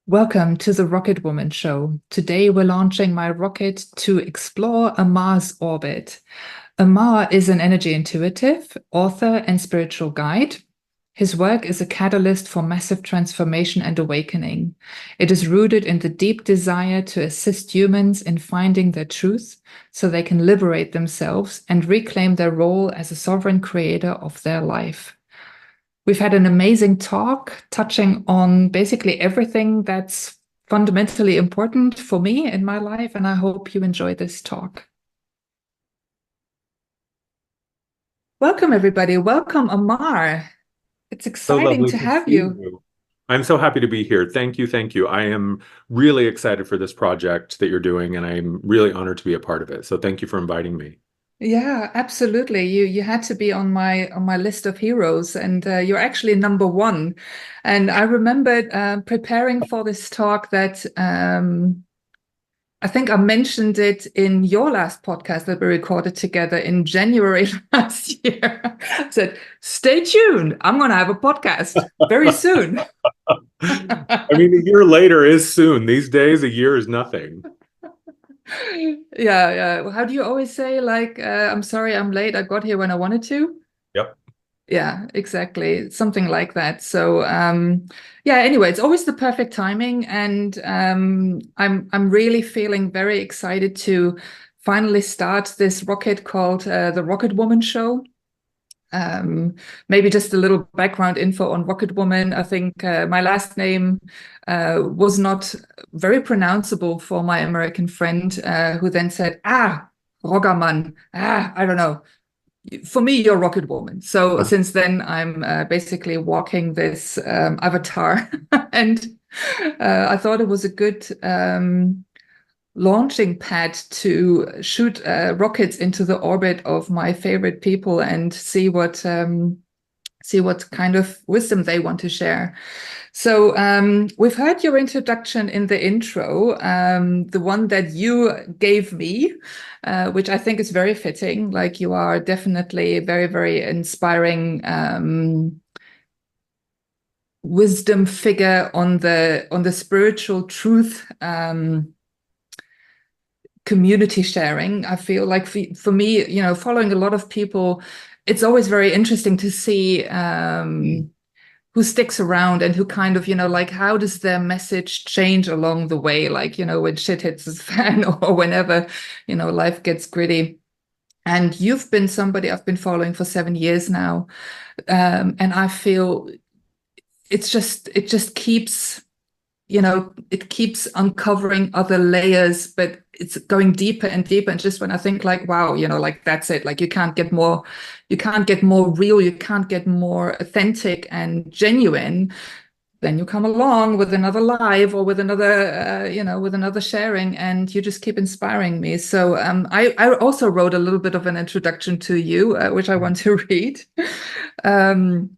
Welcome to the Rocketwoman Show. Today we're launching my rocket to explore Amar's orbit. Amar is an energy intuitive, author, and spiritual guide. His work is a catalyst for massive transformation and awakening. It is rooted in the deep desire to assist humans in finding their truth so they can liberate themselves and reclaim their role as a sovereign creator of their life. We've had an amazing talk touching on basically everything that's fundamentally important for me in my life, and I hope you enjoy this talk. Welcome, everybody. Welcome, Amar. It's So exciting lovely to to have see you. you. I'm so happy to be here. Thank you. Thank you. I am really excited for this project that you're doing, and I'm really honored to be a part of it. So thank you for inviting me. Yeah, absolutely. You had to be on my list of heroes, and you're actually number one. And I remembered preparing for this talk that I think I mentioned it in your last podcast that we recorded together in January last year. I said, stay tuned. I'm going to have a podcast very soon. I mean, a year later is soon. These days, a year is nothing. Yeah, yeah. How do you always say, like, I'm sorry I'm late. I got here when I wanted to? Yep. Yeah, exactly. Something like that. So yeah, anyway, it's always the perfect timing. And I'm really feeling very excited to finally start this rocket called the Rocketwoman Show. Maybe just a little background info on Rocketwoman. I think my last name was not very pronounceable for my American friend, who then said, Roggerman. I don't know. For me, you're Rocket Woman. So since then, I'm basically walking this avatar. And I thought it was a good launching pad to shoot rockets into the orbit of my favorite people and see what kind of wisdom they want to share. So we've heard your introduction in the intro, the one that you gave me, which I think is very fitting. Like, you are definitely a very, very inspiring wisdom figure on the spiritual truth community sharing. I feel like for me, following a lot of people, it's always very interesting to see who sticks around and who kind of, like, how does their message change along the way? Like, when shit hits the fan or whenever, life gets gritty. And you've been somebody I've been following for 7 years now. And I feel it just keeps, it keeps uncovering other layers, but it's going deeper and deeper. And just when I think, like, wow, like, that's it. Like, you can't get more real, you can't get more authentic and genuine. Then you come along with another live or with another, with another sharing, and you just keep inspiring me. So I also wrote a little bit of an introduction to you, which I want to read. Um,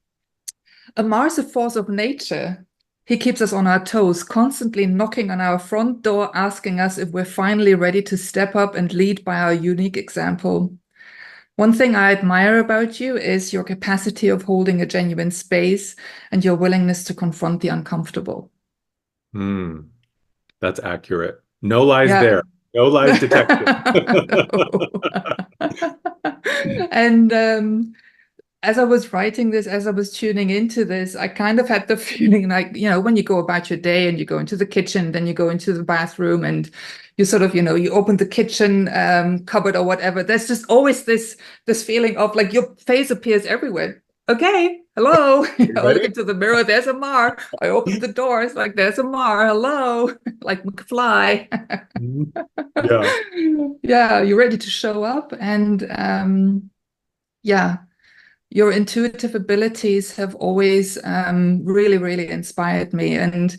Amar is a force of nature. He keeps us on our toes, constantly knocking on our front door, asking us if we're finally ready to step up and lead by our unique example. One thing I admire about you is your capacity of holding a genuine space and your willingness to confront the uncomfortable. Hmm. That's accurate. No lies Yeah. there. No lies detected. And as I was writing this, as I was tuning into this, I kind of had the feeling like, when you go about your day and you go into the kitchen, then you go into the bathroom and you sort of, you open the kitchen cupboard or whatever. There's just always this feeling of, like, your face appears everywhere. Okay, hello. I look Ready? into the mirror, there's Amar. I open the door, it's like, there's Amar. Hello. Like McFly. Mhm. Yeah. Yeah, you're ready to show up. And yeah, your intuitive abilities have always really, really inspired me. And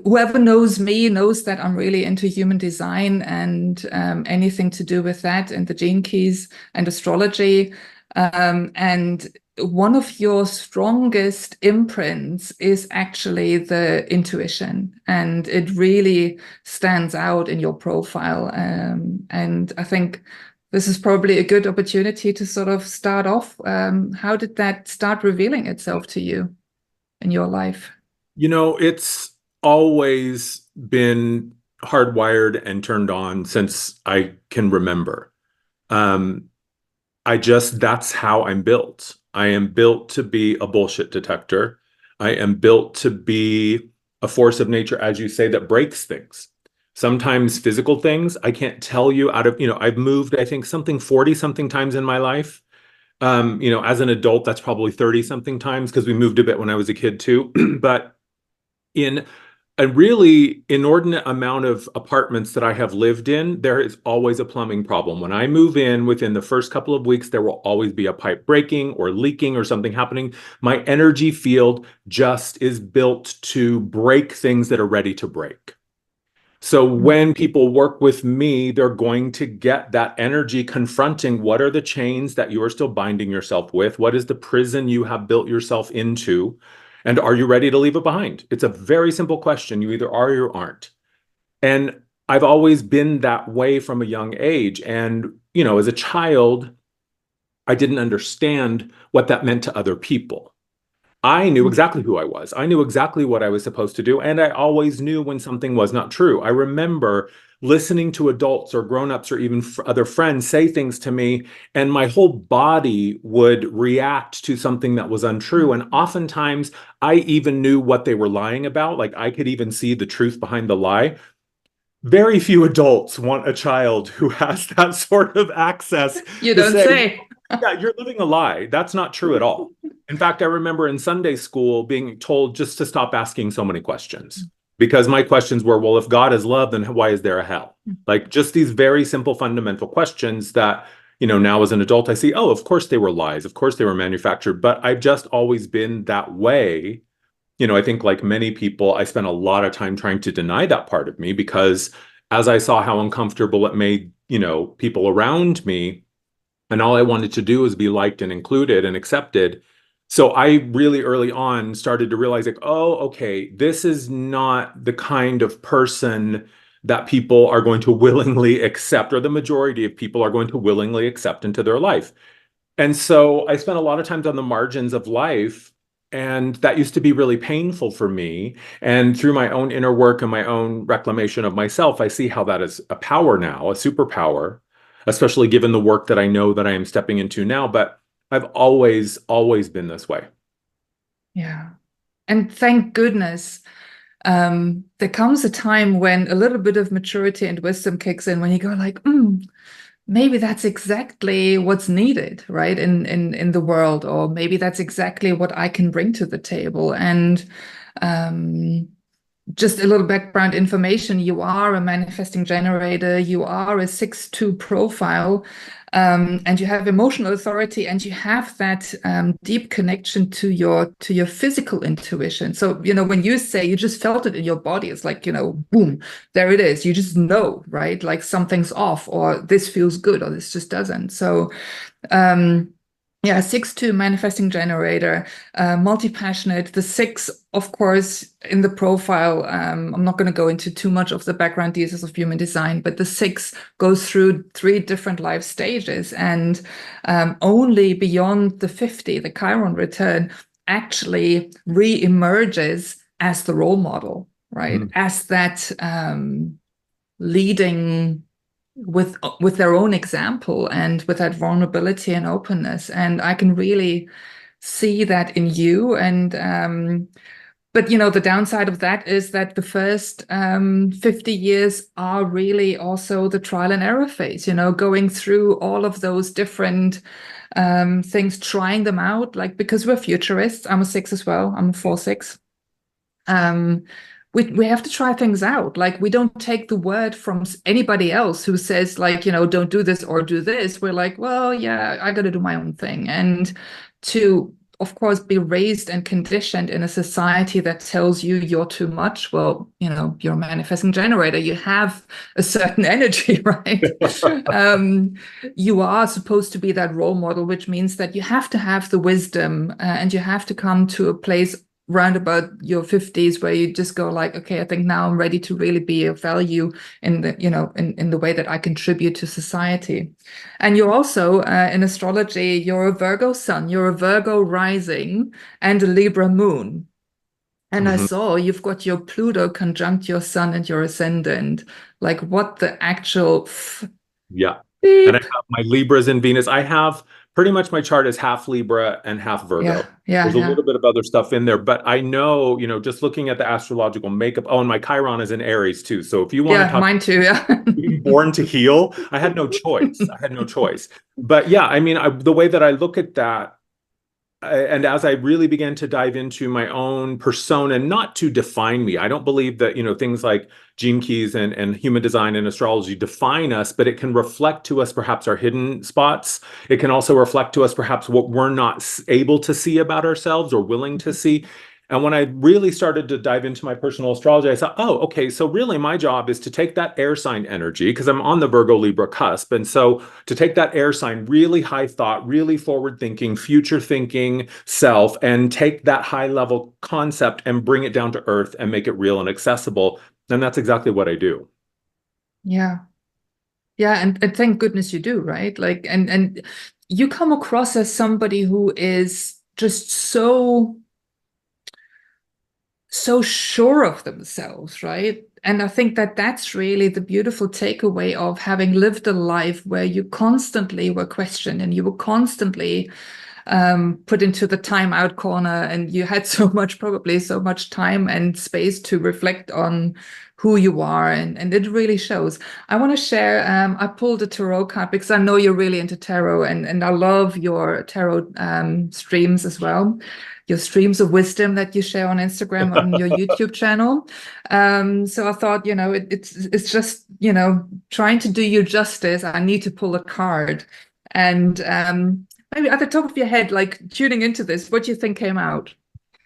whoever knows me knows that I'm really into human design and anything to do with that, and the gene keys and astrology. And one of your strongest imprints is actually the intuition, and it really stands out in your profile. And I think this is probably a good opportunity to sort of start off. How did that start revealing itself to you in your life? It's always been hardwired and turned on since I can remember. That's how I'm built. I am built to be a bullshit detector. I am built to be a force of nature, as you say, that breaks things. Sometimes physical things, I can't tell you I've moved, I think, something 40 something times in my life. As an adult, that's probably 30 something times because we moved a bit when I was a kid too. But in a really inordinate amount of apartments that I have lived in, there is always a plumbing problem. When I move in, within the first couple of weeks, there will always be a pipe breaking or leaking or something happening. My energy field just is built to break things that are ready to break. So when people work with me, they're going to get that energy confronting what are the chains that you are still binding yourself with? What is the prison you have built yourself into? And are you ready to leave it behind? It's a very simple question. You either are or you aren't. And I've always been that way from a young age. And, as a child, I didn't understand what that meant to other people. I knew exactly who I was. I knew exactly what I was supposed to do. And I always knew when something was not true. I remember listening to adults or grown-ups or even other friends say things to me, and my whole body would react to something that was untrue. And oftentimes I even knew what they were lying about. Like I could even see the truth behind the lie. Very few adults want a child who has that sort of access You to don't say, say. yeah, you're living a lie. That's not true at all. In fact, I remember in Sunday school being told just to stop asking so many questions because my questions were, well, if God is love, then why is there a hell? Like just these very simple, fundamental questions that, now as an adult, I see, oh, of course they were lies. Of course they were manufactured, but I've just always been that way. I think like many people, I spent a lot of time trying to deny that part of me because as I saw how uncomfortable it made, people around me, and all I wanted to do was be liked and included and accepted. So I really early on started to realize like, oh, okay, this is not the kind of person that people are going to willingly accept, or the majority of people are going to willingly accept into their life. And so I spent a lot of times on the margins of life, and that used to be really painful for me. And through my own inner work and my own reclamation of myself, I see how that is a power now, a superpower, especially given the work that I know that I am stepping into now. But I've always, always been this way. Yeah. And thank goodness, there comes a time when a little bit of maturity and wisdom kicks in when you go like, maybe that's exactly what's needed, right, in the world, or maybe that's exactly what I can bring to the table. And just a little background information, you are a manifesting generator, you are a 6-2 profile, and you have emotional authority, and you have that deep connection to your physical intuition. So, when you say you just felt it in your body, it's like, boom, there it is. You just know, right? Like something's off, or this feels good, or this just doesn't. So, yeah, 6-2 manifesting generator, multi-passionate. The 6, of course, in the profile, I'm not going to go into too much of the background details of human design, but the 6 goes through 3 different life stages, and only beyond the 50, the Chiron return, actually re-emerges as the role model, right? As that leading with their own example and with that vulnerability and openness. And I can really see that in you. And but the downside of that is that the first 50 years are really also the trial and error phase, going through all of those different things, trying them out, like, because we're futurists. I'm a 6 as well. I'm a 4-6. We have to try things out. Like, we don't take the word from anybody else who says, like, don't do this or do this. We're like, well, yeah, I got to do my own thing. And to, of course, be raised and conditioned in a society that tells you you're too much. Well, you're a manifesting generator. You have a certain energy, right? You are supposed to be that role model, which means that you have to have the wisdom and you have to come to a place round about your 50s where you just go like, okay, I think now I'm ready to really be of value in the in the way that I contribute to society. And you're also in astrology, you're a Virgo sun, you're a Virgo rising, and a Libra moon. And I saw you've got your Pluto conjunct your sun and your ascendant. Like what the actual Yeah. And I beep. have my Libras in Venus. I have pretty much my chart is half Libra and half Virgo. Yeah, yeah, There's a yeah. little bit of other stuff in there, but I know, just looking at the astrological makeup. Oh, and my Chiron is in Aries too. So if you want to Yeah, talk mine too. Yeah. being born to heal, I had no choice. I had no choice. But yeah, I mean, the way that I look at that, and as I really began to dive into my own persona, not to define me, I don't believe that, things like gene keys and human design and astrology define us, but it can reflect to us perhaps our hidden spots. It can also reflect to us perhaps what we're not able to see about ourselves or willing to see. And when I really started to dive into my personal astrology, I thought, oh, okay, so really my job is to take that air sign energy, because I'm on the Virgo Libra cusp. And so to take that air sign, really high thought, really forward thinking, future thinking self, and take that high level concept and bring it down to earth and make it real and accessible. And that's exactly what I do. Yeah. Yeah, and thank goodness you do, right? Like and you come across as somebody who is just so sure of themselves, right? And I think that that's really the beautiful takeaway of having lived a life where you constantly were questioned and you were constantly put into the timeout corner, and you had probably so much time and space to reflect on who you are, and it really shows. I want to share, I pulled a tarot card because I know you're really into tarot, and I love your tarot streams as well, your streams of wisdom that you share on Instagram, on your YouTube channel. So I thought, it's just, trying to do you justice, I need to pull a card. And maybe at the top of your head, like tuning into this, what do you think came out?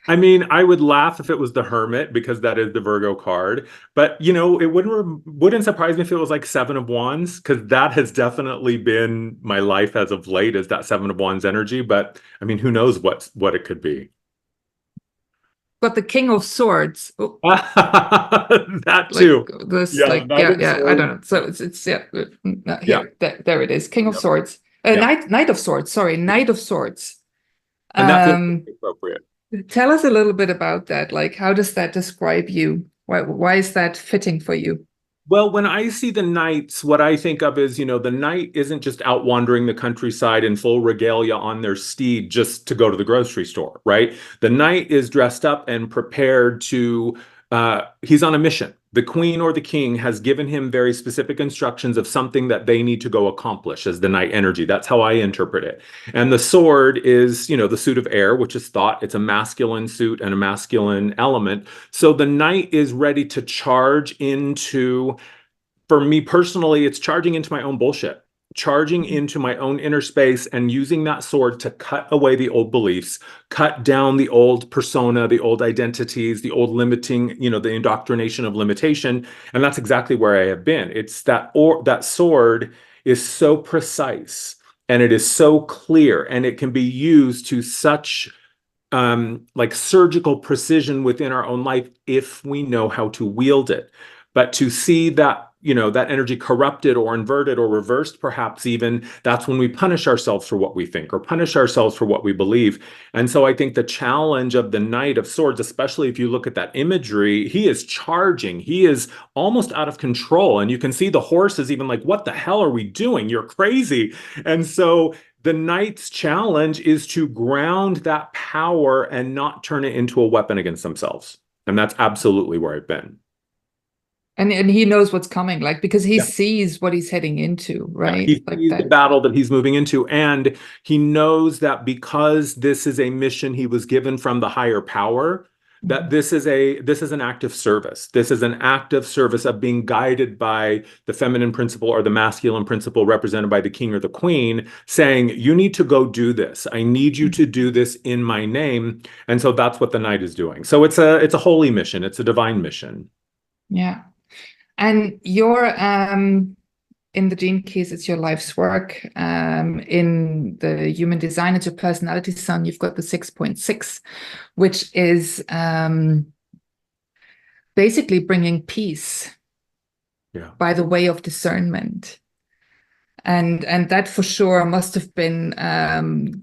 I mean, I would laugh if it was the Hermit, because that is the Virgo card. But it wouldn't surprise me if it was like Seven of Wands, because that has definitely been my life as of late, is that Seven of Wands energy. But I mean, who knows what it could be? Got the King of Swords. Oh, That like too. this, Yeah, like Knight yeah, of yeah. I Swords. don't know. So it's yeah. Yeah, Here, there it is. King of yeah, Swords. yeah. Knight of Swords. Sorry, Knight of Swords. And that feels Um, appropriate. Tell us a little bit about that. Like, how does that describe you? Why is that fitting for you? Well, when I see the knights, what I think of is, the knight isn't just out wandering the countryside in full regalia on their steed just to go to the grocery store, right? The knight is dressed up and prepared to, he's on a mission. The queen or the king has given him very specific instructions of something that they need to go accomplish as the knight energy. That's how I interpret it. And the sword is, the suit of air, which is thought. It's a masculine suit and a masculine element. So the knight is ready to charge into, for me personally, it's charging into my own bullshit, charging into my own inner space and using that sword to cut away the old beliefs, cut down the old persona, the old identities, the old limiting, the indoctrination of limitation. And that's exactly where I have been. It's that sword is so precise and it is so clear, and it can be used to such like surgical precision within our own life if we know how to wield it. But to see that, that energy corrupted or inverted or reversed, perhaps even, that's when we punish ourselves for what we think or punish ourselves for what we believe. And so I think the challenge of the Knight of Swords, especially if you look at that imagery, he is charging, he is almost out of control. And you can see the horse is even like, what the hell are we doing? You're crazy. And so the knight's challenge is to ground that power and not turn it into a weapon against themselves. And that's absolutely where I've been. And he knows what's coming, like, because he Yeah. sees what he's heading into, Yeah, right? he Like sees the that. battle that he's moving into, and he knows that because this is a mission he was given from the higher power, that this is an act of service. This is an act of service of being guided by the feminine principle or the masculine principle represented by the king or the queen, saying, you need to go do this. I need you to do this in my name. And so that's what the knight is doing. So it's a holy mission. It's a divine mission. Yeah. And you're in the gene keys, it's your life's work. In the human design, it's your personality sun. You've got the 6.6, which is basically bringing peace Yeah. by the way of discernment. And that for sure must have been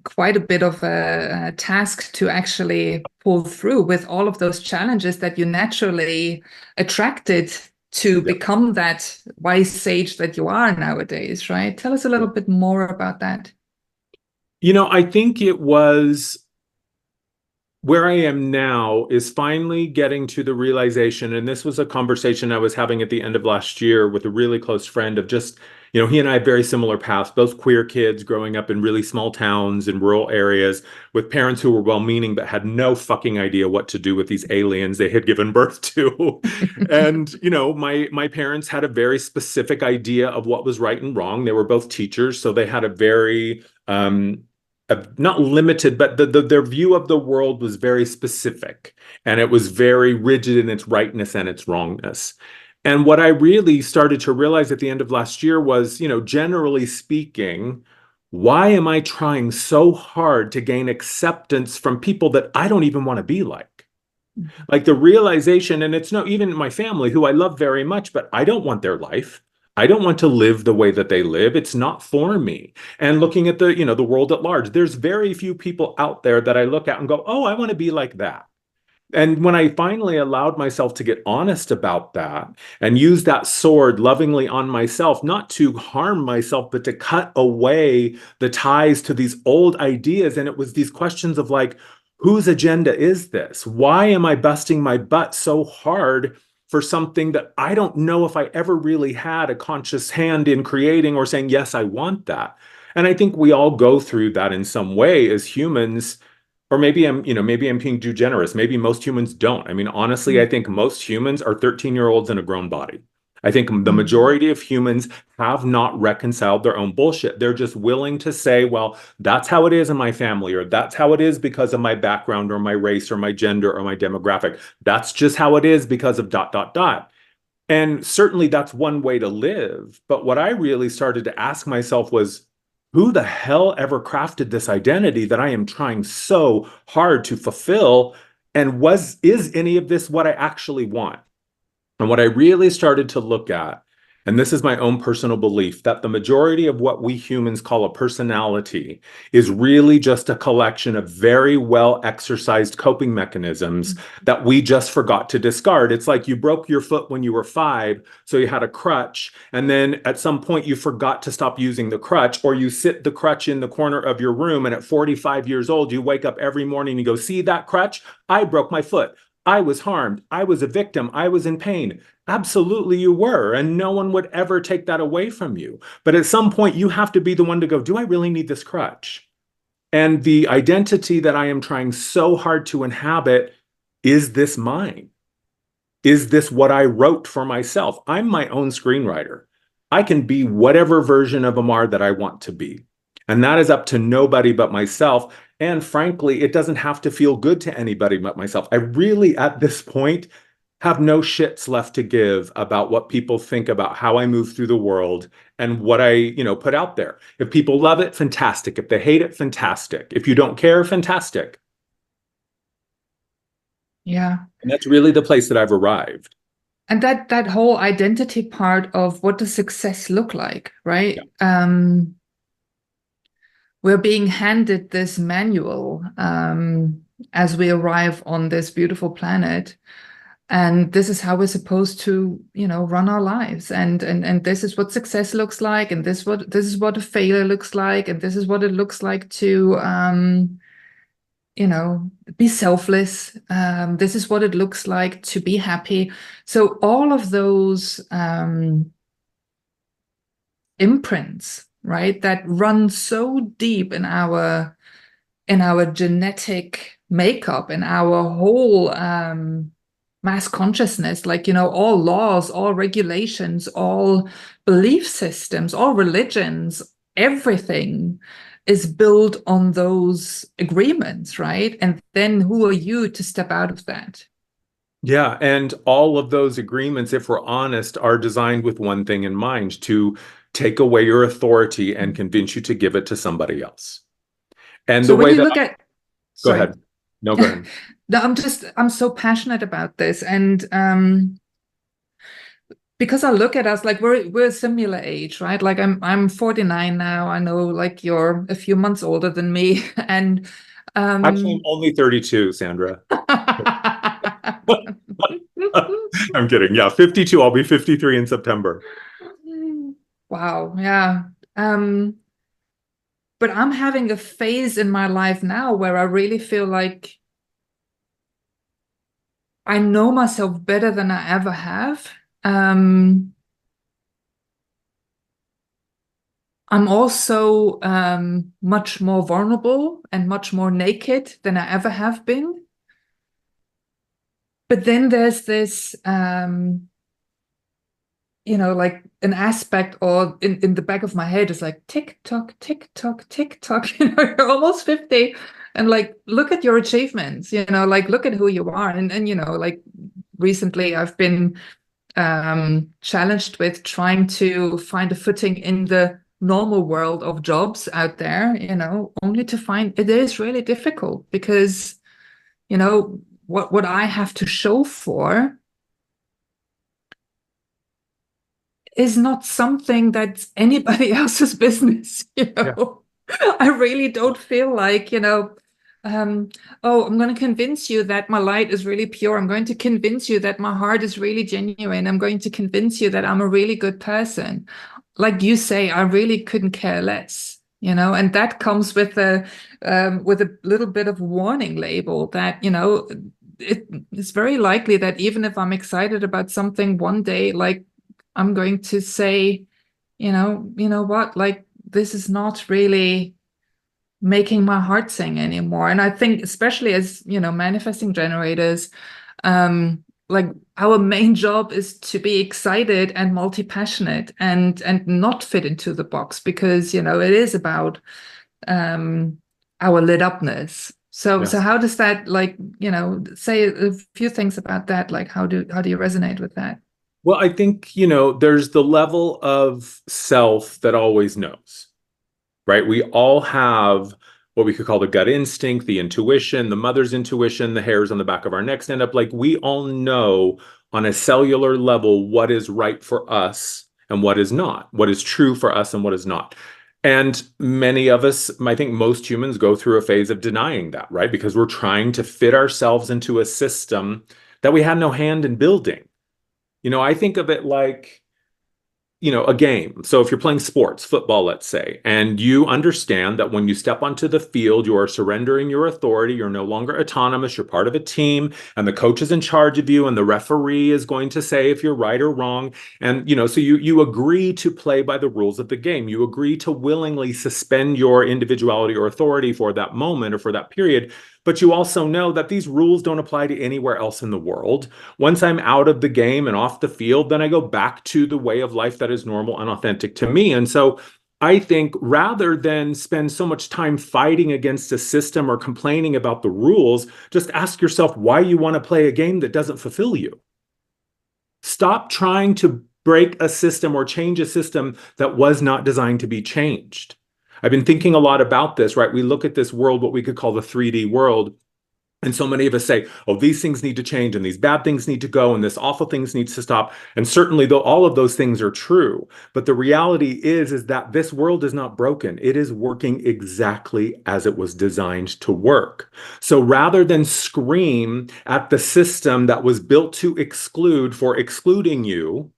quite a bit of a task to actually pull through with all of those challenges that you naturally attracted to Yeah. become that wise sage that you are nowadays, right? Tell us a little bit more about that. I think it was where I am now is finally getting to the realization, and this was a conversation I was having at the end of last year with a really close friend of just, he and I have very similar paths, both queer kids growing up in really small towns in rural areas with parents who were well-meaning but had no fucking idea what to do with these aliens they had given birth to. And, my parents had a very specific idea of what was right and wrong. They were both teachers, so they had a very not limited, but their view of the world was very specific, and it was very rigid in its rightness and its wrongness. And what I really started to realize at the end of last year was, generally speaking, why am I trying so hard to gain acceptance from people that I don't even want to be like? Like the realization, and it's no, even my family, who I love very much, but I don't want their life. I don't want to live the way that they live. It's not for me. And looking at the world at large, there's very few people out there that I look at and go, oh, I want to be like that. And when I finally allowed myself to get honest about that and use that sword lovingly on myself, not to harm myself, but to cut away the ties to these old ideas. And it was these questions of like, whose agenda is this? Why am I busting my butt so hard for something that I don't know if I ever really had a conscious hand in creating or saying, yes, I want that. And I think we all go through that in some way as humans. Or maybe I'm being too generous. Maybe most humans don't. I mean, honestly, I think most humans are 13-year-olds in a grown body. I think the majority of humans have not reconciled their own bullshit. They're just willing to say, well, that's how it is in my family, or that's how it is because of my background or my race or my gender or my demographic. That's just how it is because of ... And certainly that's one way to live. But what I really started to ask myself was, who the hell ever crafted this identity that I am trying so hard to fulfill? And is any of this what I actually want? And what I really started to look at, and this is my own personal belief, that the majority of what we humans call a personality is really just a collection of very well exercised coping mechanisms that we just forgot to discard. It's like you broke your foot when you were 5, so you had a crutch, and then at some point you forgot to stop using the crutch, or you sit the crutch in the corner of your room, and at 45 years old, you wake up every morning and you go, see that crutch? I broke my foot. I was harmed. I was a victim. I was in pain. Absolutely, you were. And no one would ever take that away from you. But at some point, you have to be the one to go, do I really need this crutch? And the identity that I am trying so hard to inhabit, is this mine? Is this what I wrote for myself? I'm my own screenwriter. I can be whatever version of Amar that I want to be. And that is up to nobody but myself. And frankly, it doesn't have to feel good to anybody but myself. I really, at this point, have no shits left to give about what people think about how I move through the world and what I, put out there. If people love it, fantastic. If they hate it, fantastic. If you don't care, fantastic. Yeah. And that's really the place that I've arrived. And that whole identity part of what does success look like, right? Yeah. We're being handed this manual as we arrive on this beautiful planet. And this is how we're supposed to, run our lives. And this is what success looks like. And this is what a failure looks like. And this is what it looks like to, be selfless. This is what it looks like to be happy. So all of those imprints, right, that run so deep in our genetic makeup, in our whole mass consciousness, like, all laws, all regulations, all belief systems, all religions, everything is built on those agreements, right? And then who are you to step out of that? Yeah, and all of those agreements, if we're honest, are designed with one thing in mind: to take away your authority and convince you to give it to somebody else. And So the when way you that look at, go sorry. ahead. No, go ahead. No, I'm so passionate about this. And because I look at us like we're a similar age, right? Like I'm 49 now. I know like you're a few months older than me. And Actually, I'm um only 32, Sandra. I'm kidding. Yeah, 52. I'll be 53 in September. wow, yeah. But I'm having a phase in my life now where I really feel like I know myself better than I ever have. Um, I'm also much more vulnerable and much more naked than I ever have been. But then there's this, like an aspect or in the back of my head is like tick tock, tick tock, tick tock. You're almost 50 and like look at your achievements, like look at who you are. And like recently I've been challenged with trying to find a footing in the normal world of jobs out there, only to find it is really difficult because, what I have to show for is not something that's anybody else's business, Yeah. I really don't feel like, oh, I'm going to convince you that my light is really pure. I'm going to convince you that my heart is really genuine. I'm going to convince you that I'm a really good person. Like you say, I really couldn't care less, and that comes with a little bit of warning label that, it's very likely that even if I'm excited about something one day, like I'm going to say, what, like this is not really making my heart sing anymore. And I think especially as, manifesting generators, like our main job is to be excited and multi-passionate and not fit into the box because, it is about our lit upness. So Yes. how does that like, say a few things about that? Like how do you resonate with that? Well, I think, there's the level of self that always knows, right? We all have what we could call the gut instinct, the intuition, the mother's intuition, the hairs on the back of our neck stand up. Like we all know on a cellular level what is right for us and what is not, what is true for us and what is not. And many of us, I think most humans go through a phase of denying that, right? Because we're trying to fit ourselves into a system that we had no hand in building. I think of it like, a game. So if you're playing sports, football, let's say, and you understand that when you step onto the field, you are surrendering your authority. You're no longer autonomous. You're part of a team, and the coach is in charge of you, and the referee is going to say if you're right or wrong. And so you agree to play by the rules of the game. You agree to willingly suspend your individuality or authority for that moment or for that period. But you also know that these rules don't apply to anywhere else in the world. Once I'm out of the game and off the field, then I go back to the way of life that is normal and authentic to me. And so I think rather than spend so much time fighting against a system or complaining about the rules, just ask yourself why you want to play a game that doesn't fulfill you. Stop trying to break a system or change a system that was not designed to be changed. I've been thinking a lot about this, right? We look at this world, what we could call the 3D world, and so many of us say, oh, these things need to change and these bad things need to go and this awful things needs to stop. And certainly though all of those things are true. But the reality is that this world is not broken. It is working exactly as it was designed to work. So rather than scream at the system that was built to exclude for excluding you,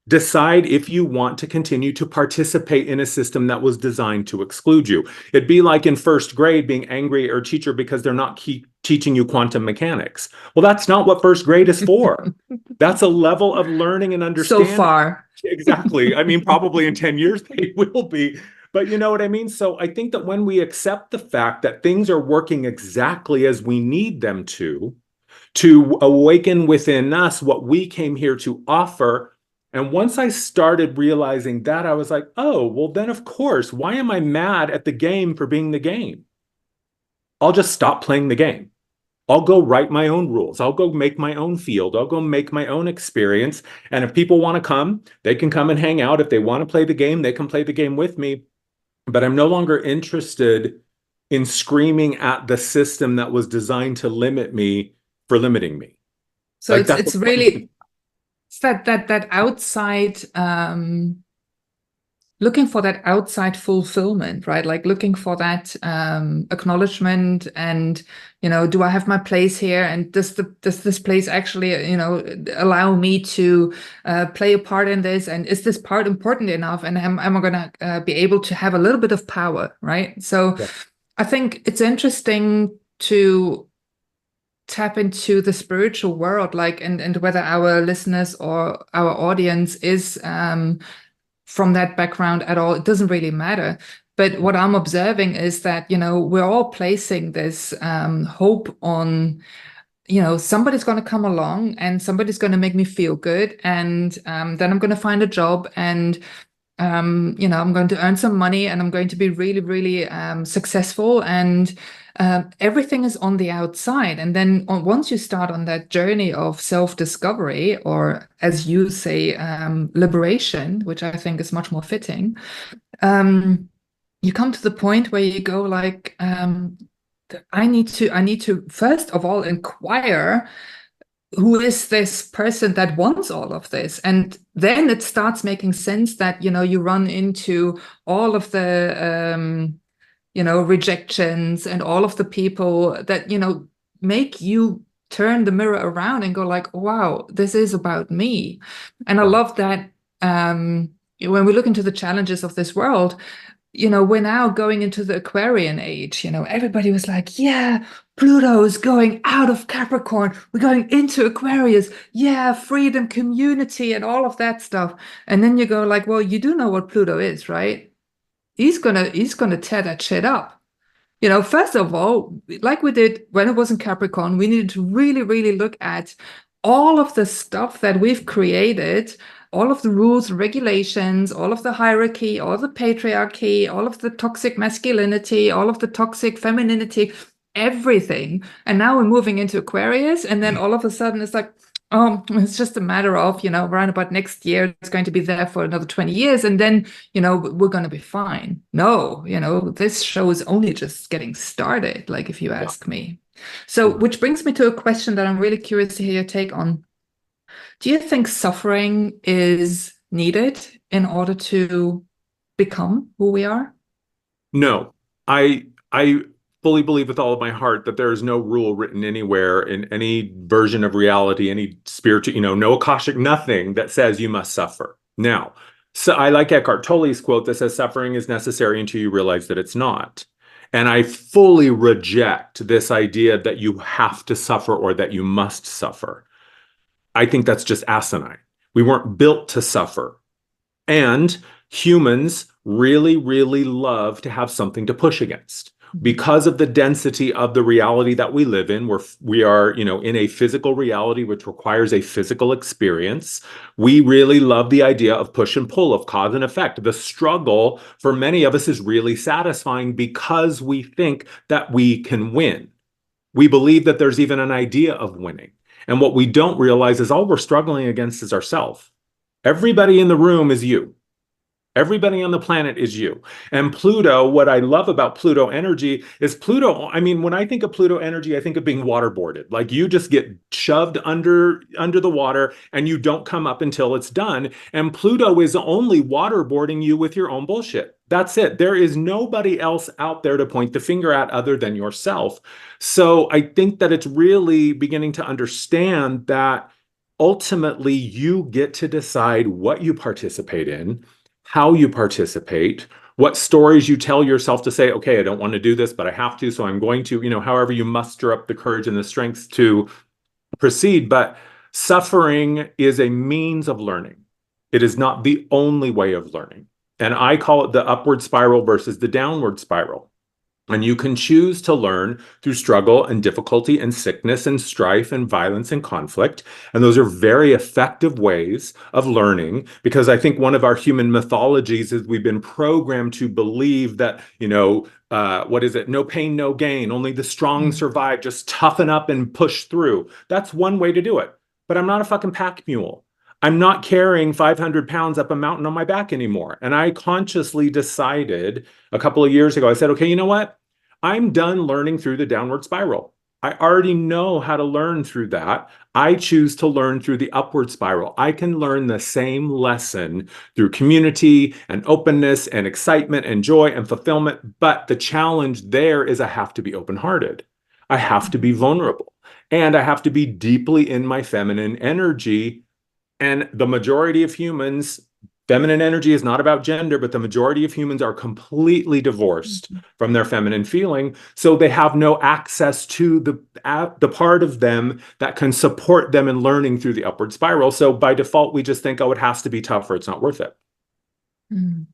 decide if you want to continue to participate in a system that was designed to exclude you. It'd be like in first grade being angry at your teacher because they're not teaching you quantum mechanics. Well, that's not what first grade is for. That's a level of learning and So understanding. far. Exactly. I mean, probably in 10 years they will be. But you know what I mean? So I think that when we accept the fact that things are working exactly as we need them to awaken within us what we came here to offer. And once I started realizing that, I was like, oh, well, then of course, why am I mad at the game for being the game? I'll just stop playing the game. I'll go write my own rules. I'll go make my own field. I'll go make my own experience. And if people want to come, they can come and hang out. If they want to play the game, they can play the game with me. But I'm no longer interested in screaming at the system that was designed to limit me for limiting me. So Like it's that's it's a point. really It's that outside, looking for that outside fulfillment, right? Like looking for that acknowledgement, and do I have my place here? And does this place actually allow me to play a part in this? And is this part important enough? And am I going to be able to have a little bit of power, right? So Yeah. I think it's interesting to tap into the spiritual world, like, and whether our listeners or our audience is from that background at all, it doesn't really matter. But what I'm observing is that, we're all placing this hope on, somebody's going to come along and somebody's going to make me feel good. And then I'm going to find a job, and I'm going to earn some money, and I'm going to be really, really successful. And everything is on the outside. And then once you start on that journey of self-discovery, or as you say, liberation, which I think is much more fitting, you come to the point where you go like, I need to first of all inquire, who is this person that wants all of this? And then it starts making sense that, you run into all of the, rejections, and all of the people that, make you turn the mirror around and go like, wow, this is about me. And I love that when we look into the challenges of this world, we're now going into the Aquarian age. Everybody was like, yeah, Pluto is going out of Capricorn. We're going into Aquarius. Yeah, freedom, community, and all of that stuff. And then you go like, well, you do know what Pluto is, right? He's gonna tear that shit up. First of all, like we did when it was in Capricorn, we needed to really, really look at all of the stuff that we've created, all of the rules, regulations, all of the hierarchy, all the patriarchy, all of the toxic masculinity, all of the toxic femininity, everything. And now we're moving into Aquarius, and then all of a sudden it's like, oh, it's just a matter of, around about next year, it's going to be there for another 20 years. And then, we're going to be fine. No, this show is only just getting started, like, if you ask me. So, which brings me to a question that I'm really curious to hear your take on. Do you think suffering is needed in order to become who we are? No, I fully believe with all of my heart that there is no rule written anywhere in any version of reality, any spiritual, no Akashic, nothing that says you must suffer. Now, so I like Eckhart Tolle's quote that says suffering is necessary until you realize that it's not. And I fully reject this idea that you have to suffer or that you must suffer. I think that's just asinine. We weren't built to suffer. And humans really, really love to have something to push against. Because of the density of the reality that we live in, we are, in a physical reality which requires a physical experience. We really love the idea of push and pull, of cause and effect. The struggle for many of us is really satisfying because we think that we can win. We believe that there's even an idea of winning. And what we don't realize is all we're struggling against is ourselves. Everybody in the room is you. Everybody on the planet is you. And Pluto, what I love about Pluto energy is Pluto, when I think of Pluto energy, I think of being waterboarded. Like you just get shoved under the water and you don't come up until it's done. And Pluto is only waterboarding you with your own bullshit. That's it. There is nobody else out there to point the finger at other than yourself. So I think that it's really beginning to understand that ultimately you get to decide what you participate in, how you participate, what stories you tell yourself to say, okay, I don't want to do this, but I have to, so I'm going to, however you muster up the courage and the strength to proceed. But suffering is a means of learning. It is not the only way of learning. And I call it the upward spiral versus the downward spiral. And you can choose to learn through struggle and difficulty and sickness and strife and violence and conflict. And those are very effective ways of learning, because I think one of our human mythologies is we've been programmed to believe that, what is it? No pain, no gain. Only the strong survive. Just toughen up and push through. That's one way to do it. But I'm not a fucking pack mule. I'm not carrying 500 pounds up a mountain on my back anymore. And I consciously decided a couple of years ago, I said, okay, you know what? I'm done learning through the downward spiral. I already know how to learn through that. I choose to learn through the upward spiral. I can learn the same lesson through community and openness and excitement and joy and fulfillment. But the challenge there is I have to be open-hearted. I have to be vulnerable. And I have to be deeply in my feminine energy. And the majority of humans, feminine energy is not about gender, but the majority of humans are completely divorced from their feminine feeling. So they have no access to the part of them that can support them in learning through the upward spiral. So by default, we just think, oh, it has to be tough or it's not worth it. Mm.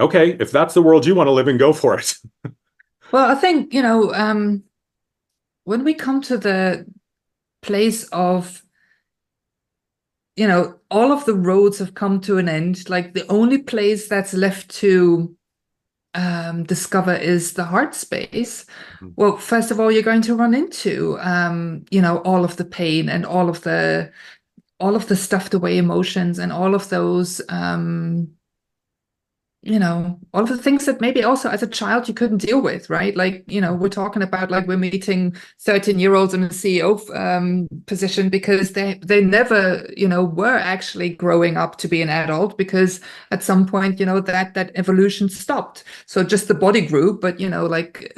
Okay, if that's the world you want to live in, go for it. Well, I think, when we come to the place of, all of the roads have come to an end, like the only place that's left to discover is the heart space. Well, first of all, you're going to run into, all of the pain and all of the stuffed away emotions and all of those, all of the things that maybe also as a child you couldn't deal with, right? Like, we're talking about like we're meeting 13-year-olds in a CEO position because they never, were actually growing up to be an adult, because at some point, that evolution stopped. So just the body grew, but, like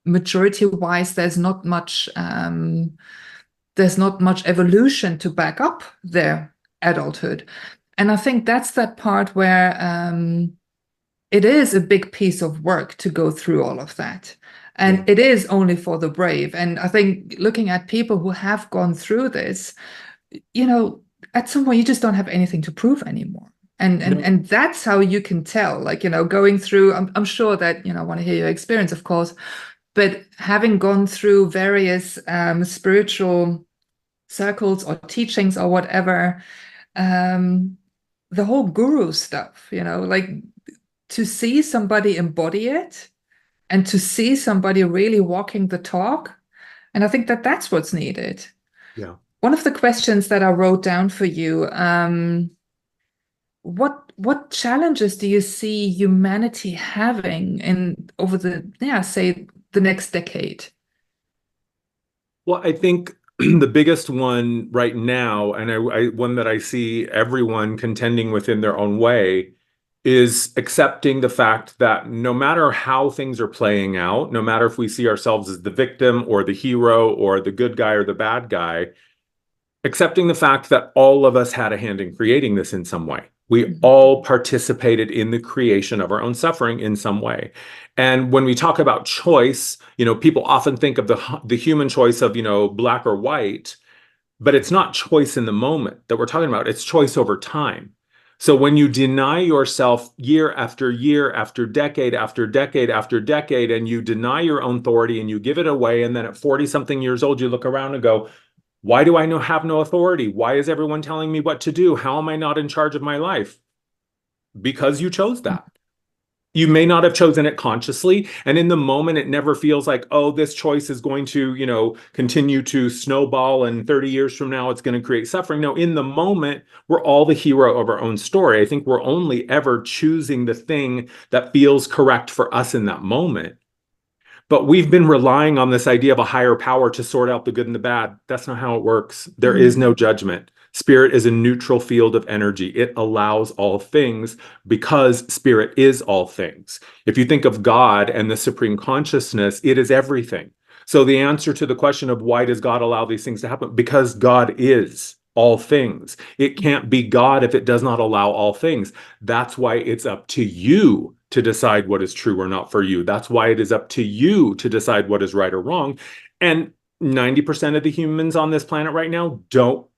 maturity wise, there's not much evolution to back up their adulthood. And I think that's that part where it is a big piece of work to go through all of that. And it is only for the brave. And I think looking at people who have gone through this, at some point you just don't have anything to prove anymore. And that's how you can tell, like, going through, I'm sure that, I want to hear your experience, of course, but having gone through various spiritual circles or teachings or whatever, the whole guru stuff, like, to see somebody embody it and to see somebody really walking the talk. And I think that that's what's needed. Yeah. One of the questions that I wrote down for you, what challenges do you see humanity having over say the next decade? Well, I think the biggest one right now, and one that I see everyone contending with in their own way, is accepting the fact that no matter how things are playing out, no matter if we see ourselves as the victim or the hero or the good guy or the bad guy, accepting the fact that all of us had a hand in creating this in some way. We all participated in the creation of our own suffering in some way. And when we talk about choice, people often think of the human choice of, black or white, but it's not choice in the moment that we're talking about. It's choice over time. So when you deny yourself year after year after decade after decade after decade, and you deny your own authority and you give it away, and then at 40-something years old, you look around and go, why do I have no authority? Why is everyone telling me what to do? How am I not in charge of my life? Because you chose that. You may not have chosen it consciously. And in the moment, it never feels like, oh, this choice is going to, continue to snowball. And 30 years from now, it's going to create suffering. No, in the moment, we're all the hero of our own story. I think we're only ever choosing the thing that feels correct for us in that moment. But we've been relying on this idea of a higher power to sort out the good and the bad. That's not how it works. There is no judgment. Spirit is a neutral field of energy. It allows all things because spirit is all things. If you think of God and the supreme consciousness, it is everything. So the answer to the question of why does God allow these things to happen? Because God is all things. It can't be God if it does not allow all things. That's why it's up to you to decide what is true or not for you. That's why it is up to you to decide what is right or wrong. And 90% of the humans on this planet right now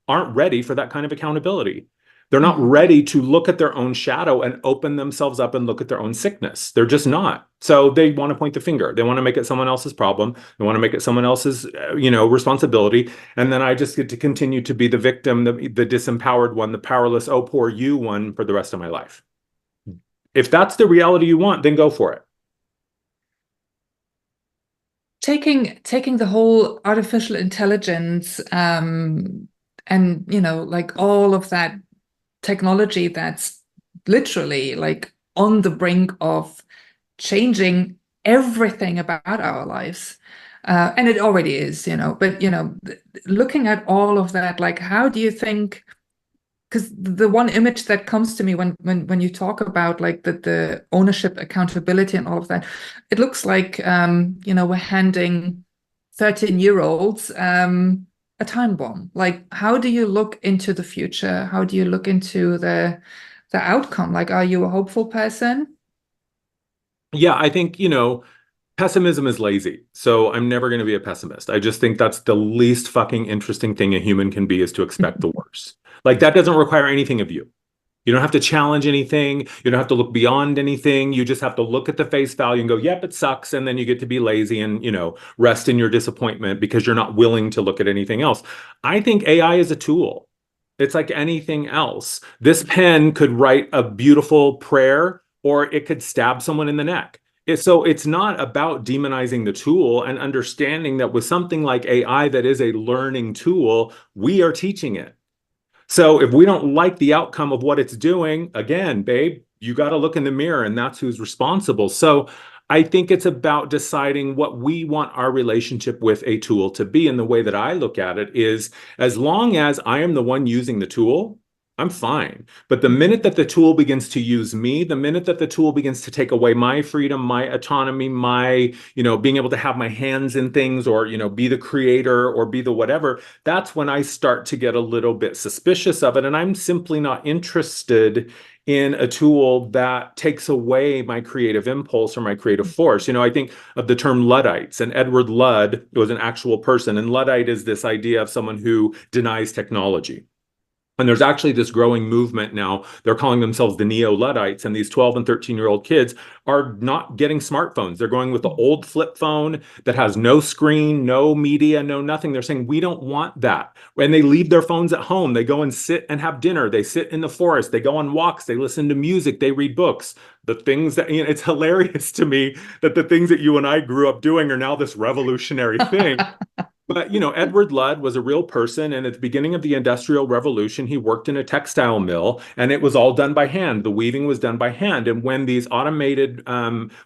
aren't ready for that kind of accountability. They're not ready to look at their own shadow and open themselves up and look at their own sickness. They're just not. So they want to point the finger. They want to make it someone else's problem. They want to make it someone else's, responsibility. And then I just get to continue to be the victim, the disempowered one, the powerless, oh, poor you one for the rest of my life. If that's the reality you want, then go for it. Taking the whole artificial intelligence and like all of that technology that's literally like on the brink of changing everything about our lives. And it already is, but looking at all of that, like, how do you think, because the one image that comes to me when you talk about like the ownership, accountability, and all of that, it looks like we're handing 13-year-olds a time bomb. Like, how do you look into the future? How do you look into the outcome? Like, are you a hopeful person? Yeah, I think, pessimism is lazy. So I'm never going to be a pessimist. I just think that's the least fucking interesting thing a human can be, is to expect the worst. Like, that doesn't require anything of you. You don't have to challenge anything. You don't have to look beyond anything. You just have to look at the face value and go, yep, it sucks. And then you get to be lazy and, rest in your disappointment because you're not willing to look at anything else. I think AI is a tool. It's like anything else. This pen could write a beautiful prayer, or it could stab someone in the neck. So it's not about demonizing the tool, and understanding that with something like AI that is a learning tool, we are teaching it. So if we don't like the outcome of what it's doing, again, babe, you got to look in the mirror, and that's who's responsible. So I think it's about deciding what we want our relationship with a tool to be. And the way that I look at it is, as long as I am the one using the tool, I'm fine. But the minute that the tool begins to use me, the minute that the tool begins to take away my freedom, my autonomy, my, being able to have my hands in things, or, be the creator or be the whatever, that's when I start to get a little bit suspicious of it. And I'm simply not interested in a tool that takes away my creative impulse or my creative force. I think of the term Luddites, and Edward Ludd was an actual person. And Luddite is this idea of someone who denies technology. And there's actually this growing movement now. They're calling themselves the Neo-Luddites. And these 12 and 13-year-old kids are not getting smartphones. They're going with the old flip phone that has no screen, no media, no nothing. They're saying, we don't want that. And they leave their phones at home. They go and sit and have dinner. They sit in the forest. They go on walks. They listen to music. They read books. The things that, it's hilarious to me that the things that you and I grew up doing are now this revolutionary thing. But, Edward Ludd was a real person. And at the beginning of the Industrial Revolution, he worked in a textile mill, and it was all done by hand. The weaving was done by hand. And when these automated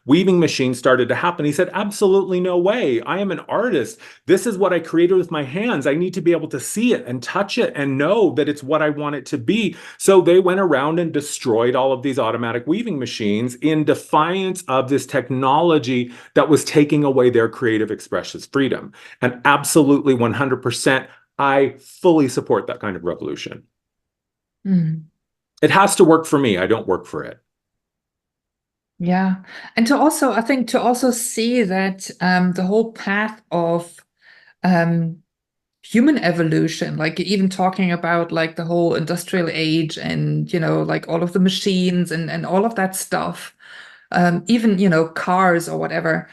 weaving machines started to happen, he said, absolutely no way. I am an artist. This is what I created with my hands. I need to be able to see it and touch it and know that it's what I want it to be. So they went around and destroyed all of these automatic weaving machines in defiance of this technology that was taking away their creative expression's freedom. And absolutely 100%, I fully support that kind of revolution. It has to work for me. I don't work for it. Yeah. And I think to also see that the whole path of human evolution, like even talking about like the whole industrial age and, like all of the machines and all of that stuff, even, cars or whatever,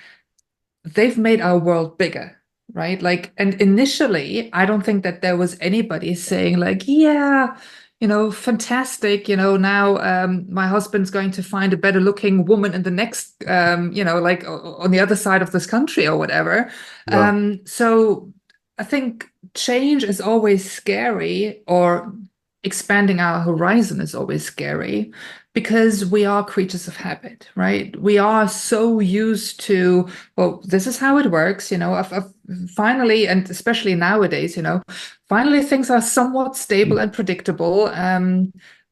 they've made our world bigger. Right. Like, and initially, I don't think that there was anybody saying like, yeah, fantastic, now my husband's going to find a better looking woman in the next, like on the other side of this country or whatever. Yeah. So I think change is always scary, or expanding our horizon is always scary, because we are creatures of habit, right? We are so used to, well, this is how it works, I've finally, and especially nowadays, finally things are somewhat stable and predictable,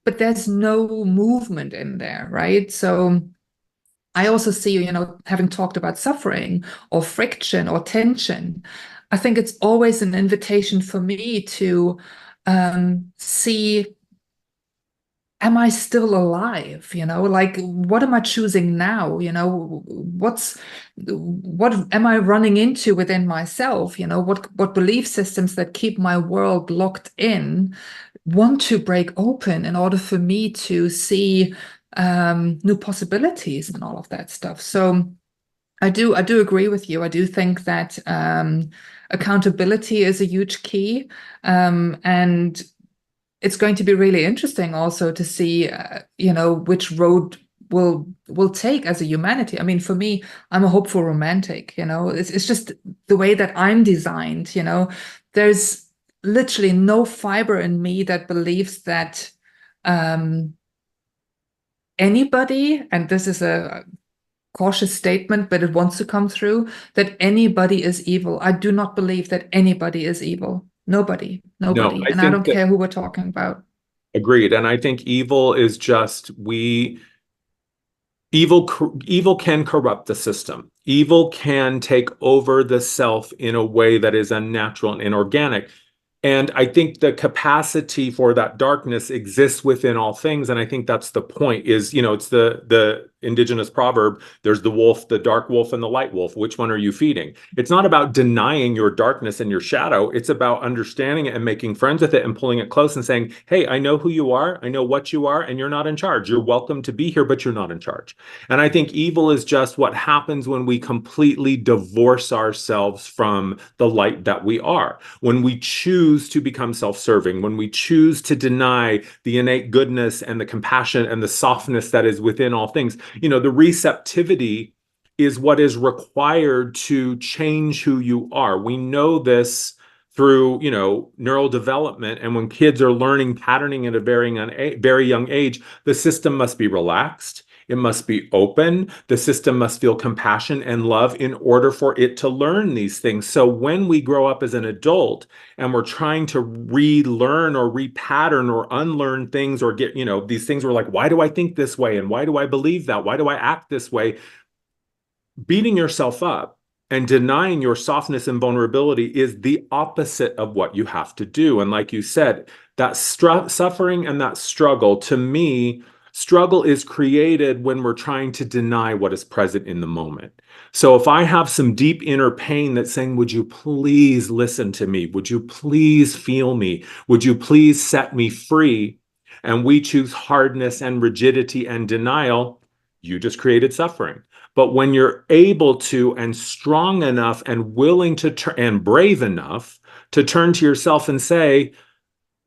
but there's no movement in there, right? So I also see, having talked about suffering or friction or tension, I think it's always an invitation for me to see, am I still alive? Like, what am I choosing now? What am I running into within myself? What belief systems that keep my world locked in want to break open in order for me to see new possibilities and all of that stuff. So I do agree with you. I do think that accountability is a huge key, and it's going to be really interesting also to see, which road we'll take as a humanity. I mean, for me, I'm a hopeful romantic. It's just the way that I'm designed. There's literally no fiber in me that believes that anybody, and this is a cautious statement, but it wants to come through, that anybody is evil. I do not believe that anybody is evil. Nobody, No, nobody. I And I think don't that care who we're talking about. agreed. And I think evil is just evil can corrupt the system. Evil can take over the self in a way that is unnatural and inorganic. And I think the capacity for that darkness exists within all things. And I think that's the point is, it's the indigenous proverb, there's the wolf, the dark wolf, and the light wolf. Which one are you feeding? It's not about denying your darkness and your shadow. It's about understanding it and making friends with it and pulling it close and saying, hey, I know who you are. I know what you are, and you're not in charge. You're welcome to be here, but you're not in charge. And I think evil is just what happens when we completely divorce ourselves from the light that we are. When we choose to become self-serving, when we choose to deny the innate goodness and the compassion and the softness that is within all things, the receptivity is what is required to change who you are. We know this through, neural development. And when kids are learning patterning at a very young age, the system must be relaxed. It must be open. The system must feel compassion and love in order for it to learn these things. So when we grow up as an adult and we're trying to relearn or repattern or unlearn things or get, these things, we're like, why do I think this way? And why do I believe that? Why do I act this way? Beating yourself up and denying your softness and vulnerability is the opposite of what you have to do. And like you said, that suffering and that struggle, to me, struggle is created when we're trying to deny what is present in the moment. So if I have some deep inner pain that's saying, would you please listen to me? Would you please feel me? Would you please set me free? And we choose hardness and rigidity and denial, you just created suffering. But when you're able to and strong enough and willing to and brave enough to turn to yourself and say,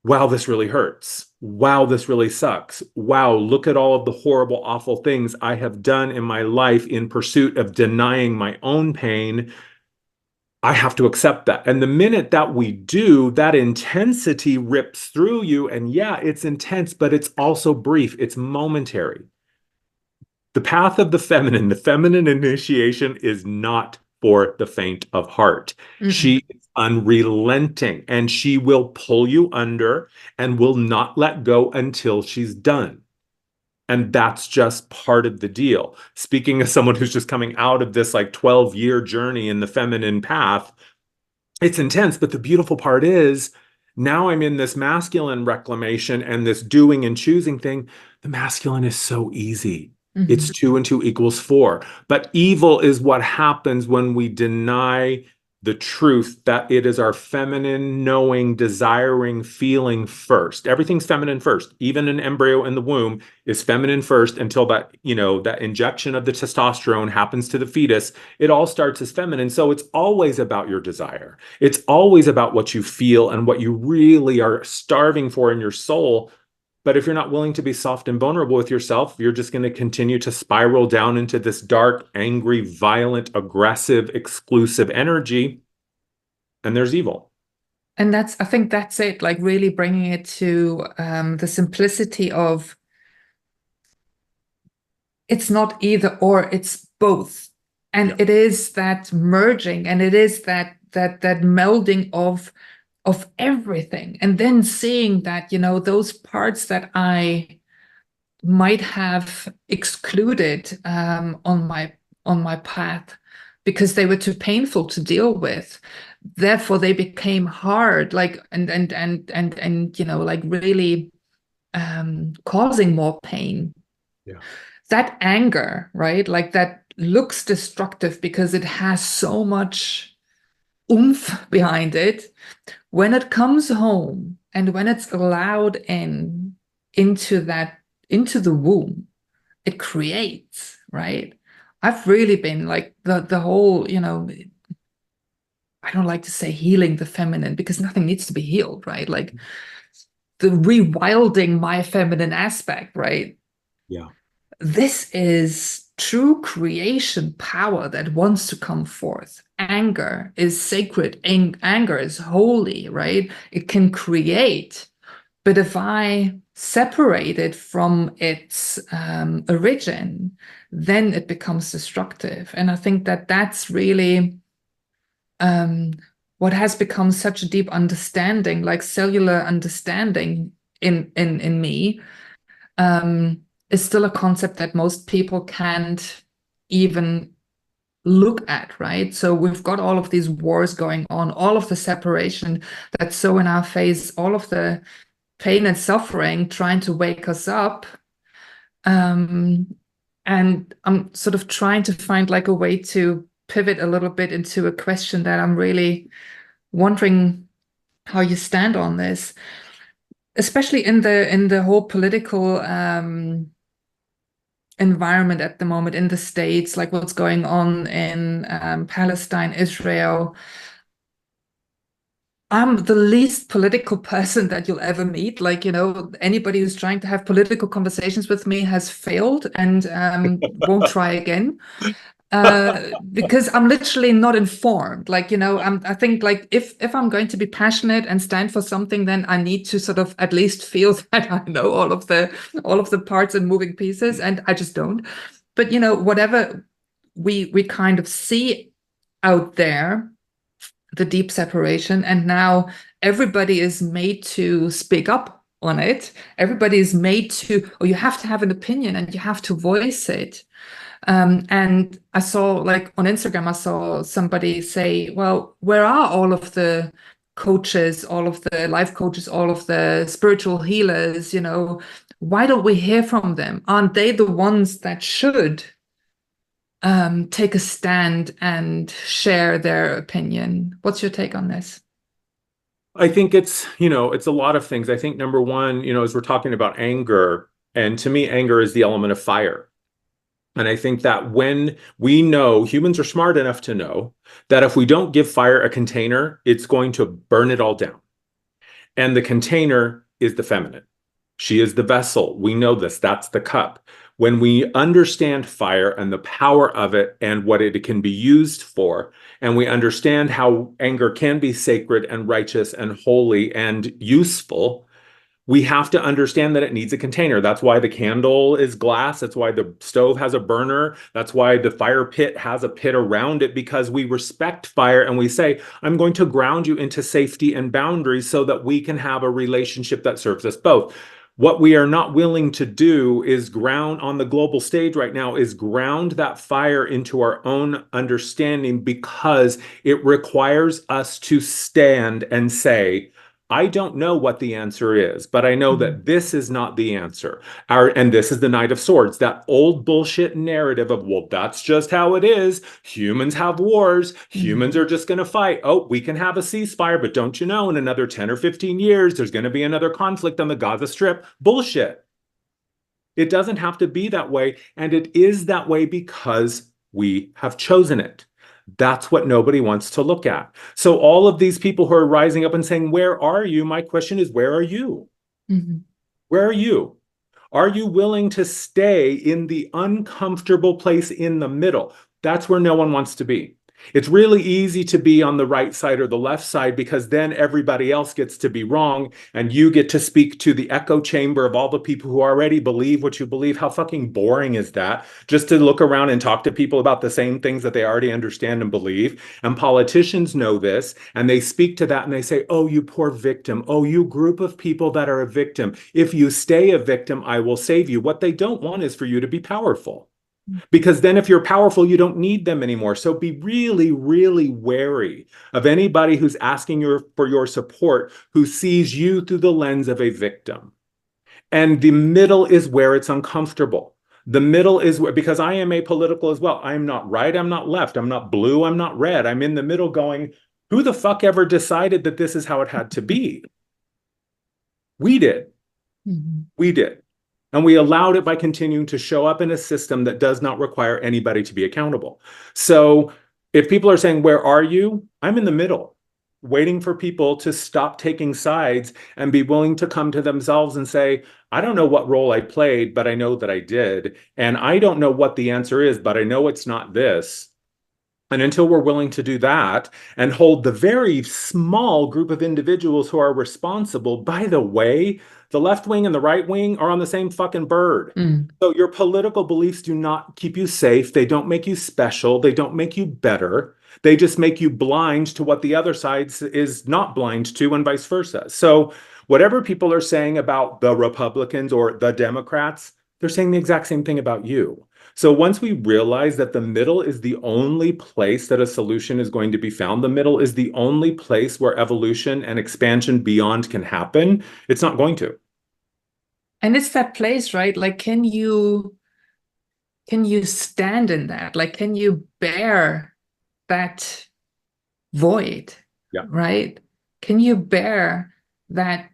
wow, this really hurts. Wow, this really sucks. Wow, look at all of the horrible, awful things I have done in my life in pursuit of denying my own pain. I have to accept that. And the minute that we do, that intensity rips through you. And yeah, it's intense, but it's also brief. It's momentary. The path of the feminine initiation is not for the faint of heart. She is unrelenting and she will pull you under and will not let go until she's done. And that's just part of the deal. Speaking as someone who's just coming out of this 12-year journey in the feminine path, it's intense. But the beautiful part is now I'm in this masculine reclamation and this doing and choosing thing. The masculine is so easy. It's 2 and 2 equals 4. But evil is what happens when we deny the truth that it is our feminine, knowing, desiring, feeling first. Everything's feminine first. Even an embryo in the womb is feminine first until that, that injection of the testosterone happens to the fetus. It all starts as feminine. So it's always about your desire. It's always about what you feel and what you really are starving for in your soul. But if you're not willing to be soft and vulnerable with yourself, you're just going to continue to spiral down into this dark, angry, violent, aggressive, exclusive energy. And there's evil. And I think that's it, like really bringing it to the simplicity of it's not either or, it's both. And it is that merging and it is that melding of everything, and then seeing that those parts that I might have excluded on my path because they were too painful to deal with, therefore they became hard, and really causing more pain. That anger, right, like that looks destructive because it has so much oomph behind it. When it comes home and when it's allowed into the womb, it creates, right? I've really been like the whole, I don't like to say healing the feminine because nothing needs to be healed, right? Like the rewilding my feminine aspect, right? Yeah. This is true creation power that wants to come forth. Anger is sacred. Anger is holy, right? It can create, But if I separate it from its origin, then it becomes destructive. And I think that that's really what has become such a deep understanding, like cellular understanding in me, is still a concept that most people can't even look at, right? So we've got all of these wars going on, all of the separation that's so in our face, all of the pain and suffering trying to wake us up. And I'm sort of trying to find like a way to pivot a little bit into a question that I'm really wondering how you stand on this, especially in the whole political environment at the moment in the States, like what's going on in Palestine, Israel. I'm the least political person that you'll ever meet. Like, you know, anybody who's trying to have political conversations with me has failed and won't try again. Because I'm literally not informed. Like, you know, I think like if I'm going to be passionate and stand for something, then I need to sort of at least feel that I know all of the parts and moving pieces, and I just don't. But you know, whatever we kind of see out there, the deep separation, and now everybody is made to speak up on it. Everybody is made to, or you have to have an opinion and you have to voice it. And I saw, like on Instagram, I saw somebody say, well, where are all of the coaches, all of the life coaches, all of the spiritual healers? You know, why don't we hear from them? Aren't they the ones that should take a stand and share their opinion? What's your take on this? I think it's, you know, it's a lot of things. I think number one, you know, as we're talking about anger, and to me, anger is the element of fire. And I think that when we know, humans are smart enough to know that if we don't give fire a container, it's going to burn it all down. And the container is the feminine. She is the vessel. We know this. That's the cup. When we understand fire and the power of it and what it can be used for, and we understand how anger can be sacred and righteous and holy and useful, we have to understand that it needs a container. That's why the candle is glass. That's why the stove has a burner. That's why the fire pit has a pit around it, because we respect fire and we say, I'm going to ground you into safety and boundaries so that we can have a relationship that serves us both. What we are not willing to do is ground on the global stage right now, is ground that fire into our own understanding, because it requires us to stand and say, I don't know what the answer is, but I know that this is not the answer. And this is the Knight of Swords, that old bullshit narrative of, well, that's just how it is. Humans have wars. Humans are just going to fight. Oh, we can have a ceasefire, but don't you know, in another 10 or 15 years, there's going to be another conflict on the Gaza Strip. Bullshit. It doesn't have to be that way. And it is that way because we have chosen it. That's what nobody wants to look at. So all of these people who are rising up and saying, where are you? My question is, where are you? Where are you? Are you willing to stay in the uncomfortable place in the middle? That's where no one wants to be. It's really easy to be on the right side or the left side, because then everybody else gets to be wrong and you get to speak to the echo chamber of all the people who already believe what you believe. How fucking boring is that? Just to look around and talk to people about the same things that they already understand and believe. And politicians know this, and they speak to that and they say, oh, you poor victim. Oh, you group of people that are a victim. If you stay a victim, I will save you. What they don't want is for you to be powerful. Because then if you're powerful, you don't need them anymore. So be really, really wary of anybody who's asking for your support, who sees you through the lens of a victim. And the middle is where it's uncomfortable. The middle is where, because I am apolitical as well. I'm not right, I'm not left, I'm not blue, I'm not red. I'm in the middle going, who the fuck ever decided that this is how it had to be? We did. We did. And we allowed it by continuing to show up in a system that does not require anybody to be accountable. So if people are saying, where are you? I'm in the middle, waiting for people to stop taking sides and be willing to come to themselves and say, I don't know what role I played, but I know that I did. And I don't know what the answer is, but I know it's not this. And until we're willing to do that and hold the very small group of individuals who are responsible, by the way, the left wing and the right wing are on the same fucking bird. Mm. So your political beliefs do not keep you safe. They don't make you special. They don't make you better. They just make you blind to what the other side is not blind to, and vice versa. So whatever people are saying about the Republicans or the Democrats, they're saying the exact same thing about you. So once we realize that the middle is the only place that a solution is going to be found, the middle is the only place where evolution and expansion beyond can happen, it's not going to. And it's that place, right? Like, can you stand in that? Like, can you bear that void, Yeah. right? Can you bear that,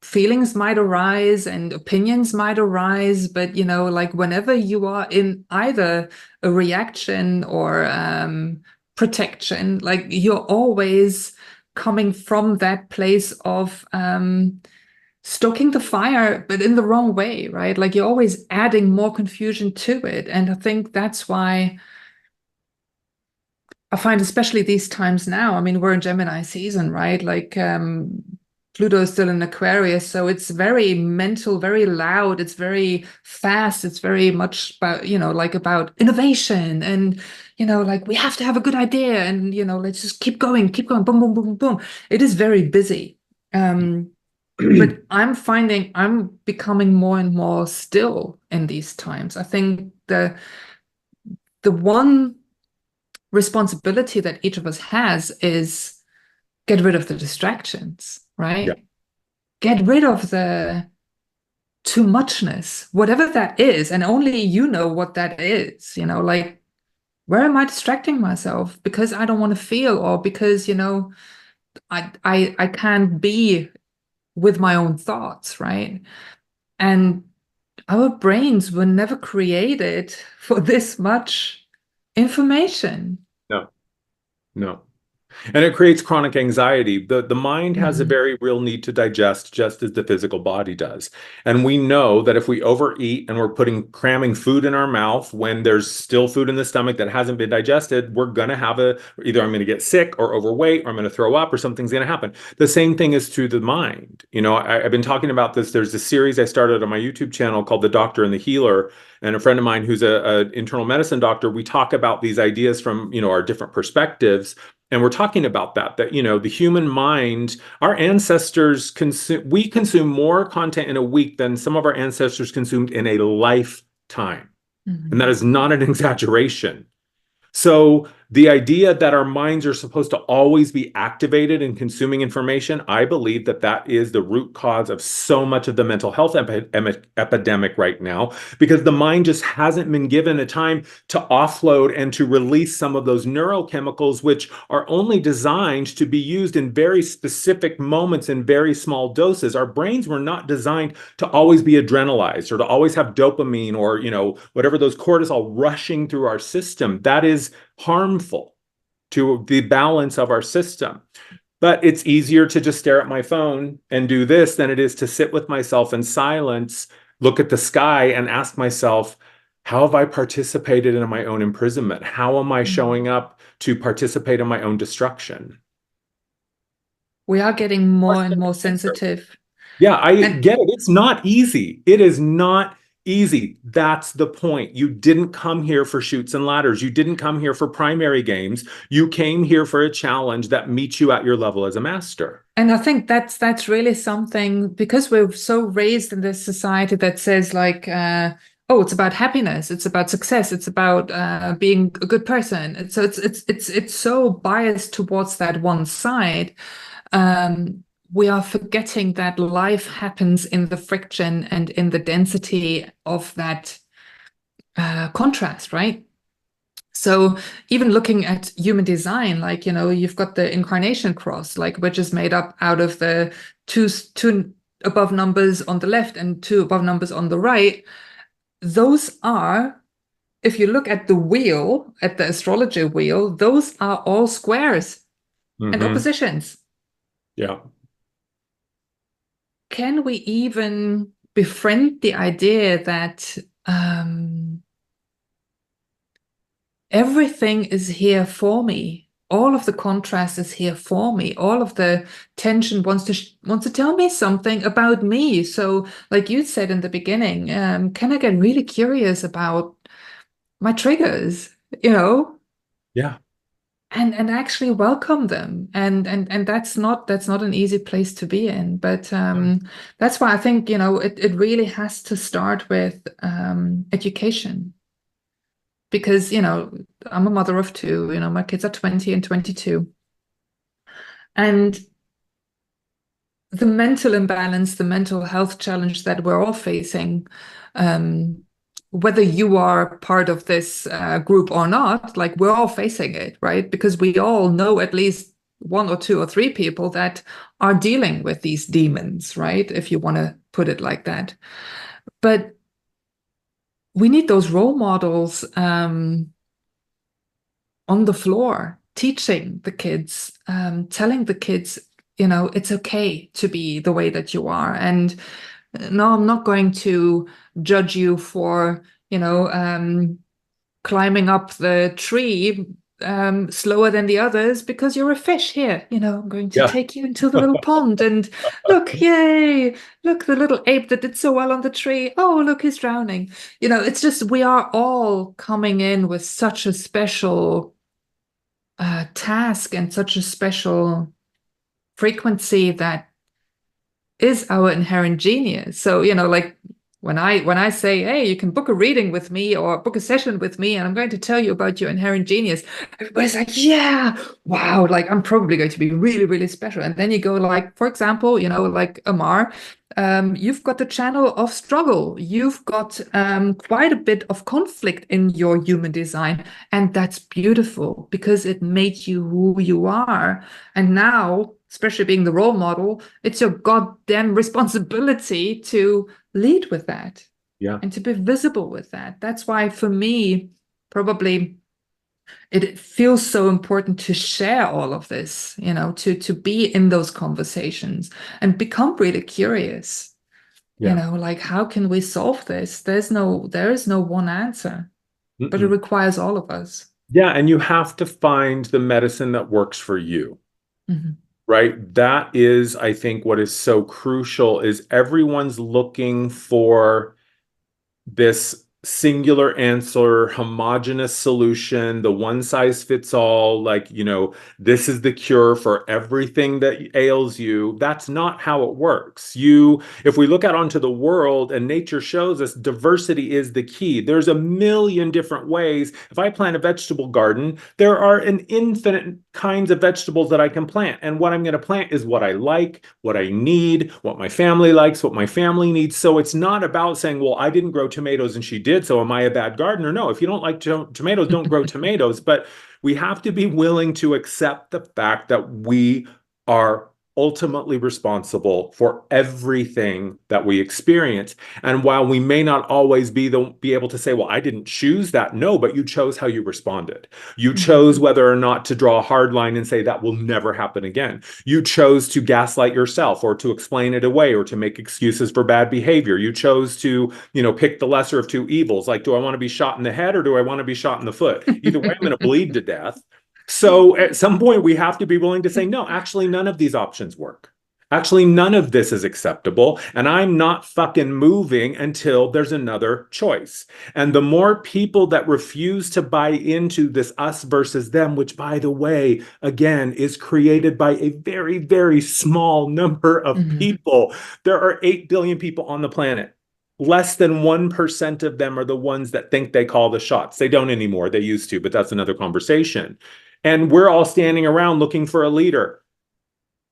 feelings might arise and opinions might arise, but, like whenever you are in either a reaction or protection, like you're always coming from that place of stoking the fire, but in the wrong way, right? Like you're always adding more confusion to it. And I think that's why I find, especially these times now, I mean, we're in Gemini season, right? Like Pluto is still in Aquarius, so it's very mental, very loud, it's very fast, it's very much about, like about innovation and, like we have to have a good idea and, let's just keep going, boom, boom, boom, boom, boom. It is very busy. But I'm finding I'm becoming more and more still in these times. I think the one responsibility that each of us has is get rid of the distractions, right? Yeah. Get rid of the too muchness, whatever that is, and only you know what that is, like where am I distracting myself because I don't want to feel, or because, I can't be with my own thoughts, right? And our brains were never created for this much information. No, no. And it creates chronic anxiety. The mind has a Mhm. very real need to digest, just as the physical body does. And we know that if we overeat and we're cramming food in our mouth when there's still food in the stomach that hasn't been digested, we're going to have either I'm going to get sick or overweight, or I'm going to throw up, or something's going to happen. The same thing is true to the mind. I've been talking about this. There's a series I started on my YouTube channel called The Doctor and the Healer. And a friend of mine who's an internal medicine doctor, we talk about these ideas from, our different perspectives. And we're talking about that, the human mind, our ancestors we consume more content in a week than some of our ancestors consumed in a lifetime. And that is not an exaggeration. So the idea that our minds are supposed to always be activated in consuming information, I believe that is the root cause of so much of the mental health epidemic right now, because the mind just hasn't been given a time to offload and to release some of those neurochemicals, which are only designed to be used in very specific moments in very small doses. Our brains were not designed to always be adrenalized or to always have dopamine or, whatever those cortisol rushing through our system. That is harmful to the balance of our system. But it's easier to just stare at my phone and do this than it is to sit with myself in silence, look at the sky, and ask myself, how have I participated in my own imprisonment? How am I showing up to participate in my own destruction? We are getting more and more sensitive. Yeah, I And get it. It's not easy. It is not easy. That's the point. You didn't come here for shoots and ladders. You didn't come here for primary games. You came here for a challenge that meets you at your level as a master. and I think that's really something, because we're so raised in this society that says like, oh, it's about happiness, it's about success, it's about being a good person. And so it's so biased towards that one side. We are forgetting that life happens in the friction and in the density of that contrast, right? So even looking at human design, like, you've got the incarnation cross, like, which is made up out of the two above numbers on the left and two above numbers on the right. Those are, if you look at the wheel, at the astrology wheel, those are all squares and oppositions. Yeah. Can we even befriend the idea that everything is here for me. All of the contrast is here for me. All of the tension wants to tell me something about me. So, like you said in the beginning, can I get really curious about my triggers? You know, Yeah. and actually welcome them. And that's not an easy place to be in. But that's why I think, it really has to start with education. Because, I'm a mother of two, my kids are 20 and 22. And the mental imbalance, the mental health challenge that we're all facing, um, whether you are part of this group or not, like we're all facing it, right? Because we all know at least one or two or three people that are dealing with these demons, right? If you want to put it like that. But we need those role models on the floor, teaching the kids, telling the kids, it's okay to be the way that you are. And no, I'm not going to judge you for, climbing up the tree slower than the others because you're a fish here. I'm going to Yeah. take you into the little pond and look, yay, look, the little ape that did so well on the tree. Oh, look, he's drowning. It's just we are all coming in with such a special task and such a special frequency that is our inherent genius. So, like when I say, hey, you can book a reading with me or book a session with me, and I'm going to tell you about your inherent genius, everybody's like, yeah, wow, like I'm probably going to be really, really special. And then you go like, for example, like Amar, you've got the channel of struggle. You've got quite a bit of conflict in your human design. And that's beautiful because it made you who you are. And now, especially being the role model, it's your goddamn responsibility to lead with that Yeah. and to be visible with that. That's why, for me, probably it feels so important to share all of this, to be in those conversations and become really curious. Yeah. Like how can we solve this? There is no one answer, but it Mm-mm. requires all of us. Yeah. And you have to find the medicine that works for you. Mhm. Right? That is, I think, what is so crucial is everyone's looking for this singular answer, homogeneous solution, the one size fits all, like, this is the cure for everything that ails you. That's not how it works. If we look out onto the world and nature shows us diversity is the key. There's a million different ways. If I plant a vegetable garden, there are an infinite kinds of vegetables that I can plant. And what I'm going to plant is what I like, what I need, what my family likes, what my family needs. So it's not about saying, well, I didn't grow tomatoes and she did, so am I a bad gardener? No, if you don't like tomatoes, don't grow tomatoes. But we have to be willing to accept the fact that we are ultimately responsible for everything that we experience. And while we may not always be able to say, well, I didn't choose that. No, but you chose how you responded. You chose whether or not to draw a hard line and say that will never happen again. You chose to gaslight yourself or to explain it away or to make excuses for bad behavior. You chose to, pick the lesser of two evils. Like, do I want to be shot in the head or do I want to be shot in the foot? Either way, I'm going to bleed to death. So at some point, we have to be willing to say, no, actually, none of these options work. Actually, none of this is acceptable. And I'm not fucking moving until there's another choice. And the more people that refuse to buy into this us versus them, which, by the way, again, is created by a very, very small number of people. There are 8 billion people on the planet. Less than 1% of them are the ones that think they call the shots. They don't anymore. They used to, but that's another conversation. And we're all standing around looking for a leader.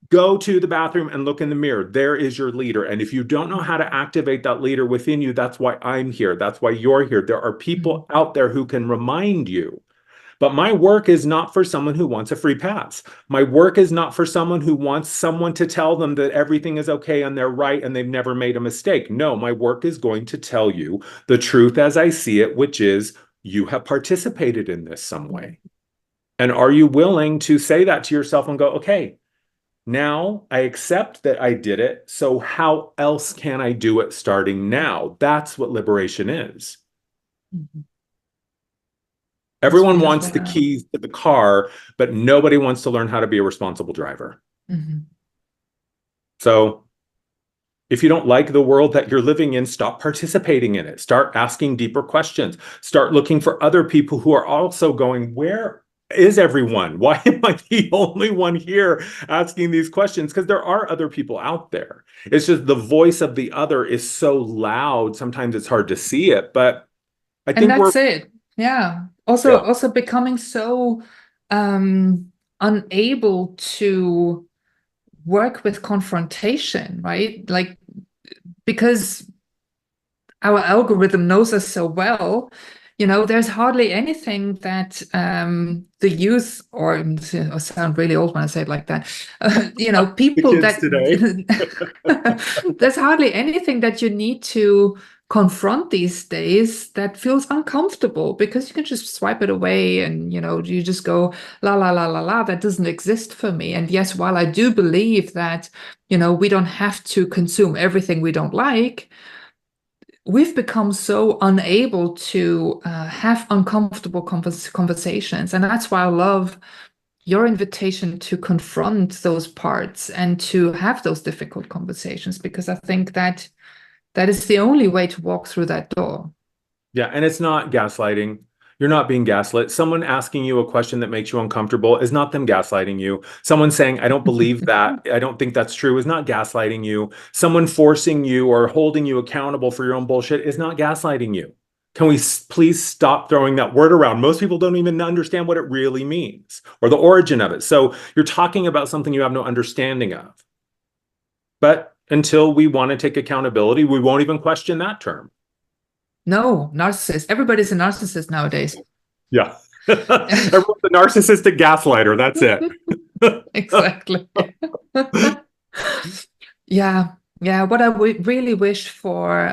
Go to the bathroom and look in the mirror. There is your leader. And if you don't know how to activate that leader within you, that's why I'm here. That's why you're here. There are people out there who can remind you. But my work is not for someone who wants a free pass. My work is not for someone who wants someone to tell them that everything is okay and they're right and they've never made a mistake. No, my work is going to tell you the truth as I see it, which is you have participated in this some way. And are you willing to say that to yourself and go, okay, now I accept that I did it. So how else can I do it starting now? That's what liberation is. Everyone really wants the unfair. keys to the car, but nobody wants to learn how to be a responsible driver. Mhm. So if you don't like the world that you're living in, stop participating in it. Start asking deeper questions. Start looking for other people who are also going, where is everyone? Why am I the only one here asking these questions? Because there are other people out there. It's just the voice of the other is so loud. Sometimes it's hard to see it, but I And think we're, that's it. Yeah. Also, yeah, also becoming so um unable to work with confrontation, right? Like, because our algorithm knows us so well, there's hardly anything that the youth, or I sound really old when I say it like that, the people kids that today. there's hardly anything that you need to confront these days that feels uncomfortable, because you can just swipe it away, and you just go la la la la la, that doesn't exist for me. And yes, while I do believe that we don't have to consume everything we don't like, we've become so unable to have uncomfortable conversations. And that's why I love your invitation to confront those parts and to have those difficult conversations, because I think that that is the only way to walk through that door. Yeah, and it's not gaslighting. You're not being gaslit. Someone asking you a question that makes you uncomfortable is not them gaslighting you. Someone saying, I don't believe that, I don't think that's true, is not gaslighting you. Someone forcing you or holding you accountable for your own bullshit is not gaslighting you. Can we please stop throwing that word around? Most people don't even understand what it really means or the origin of it. So you're talking about something you have no understanding of. But until we want to take accountability, we won't even question that term. No, narcissist. Everybody's a narcissist nowadays. Yeah. Everyone's a narcissistic gaslighter. That's it. Exactly. Yeah. Yeah. What I really wish for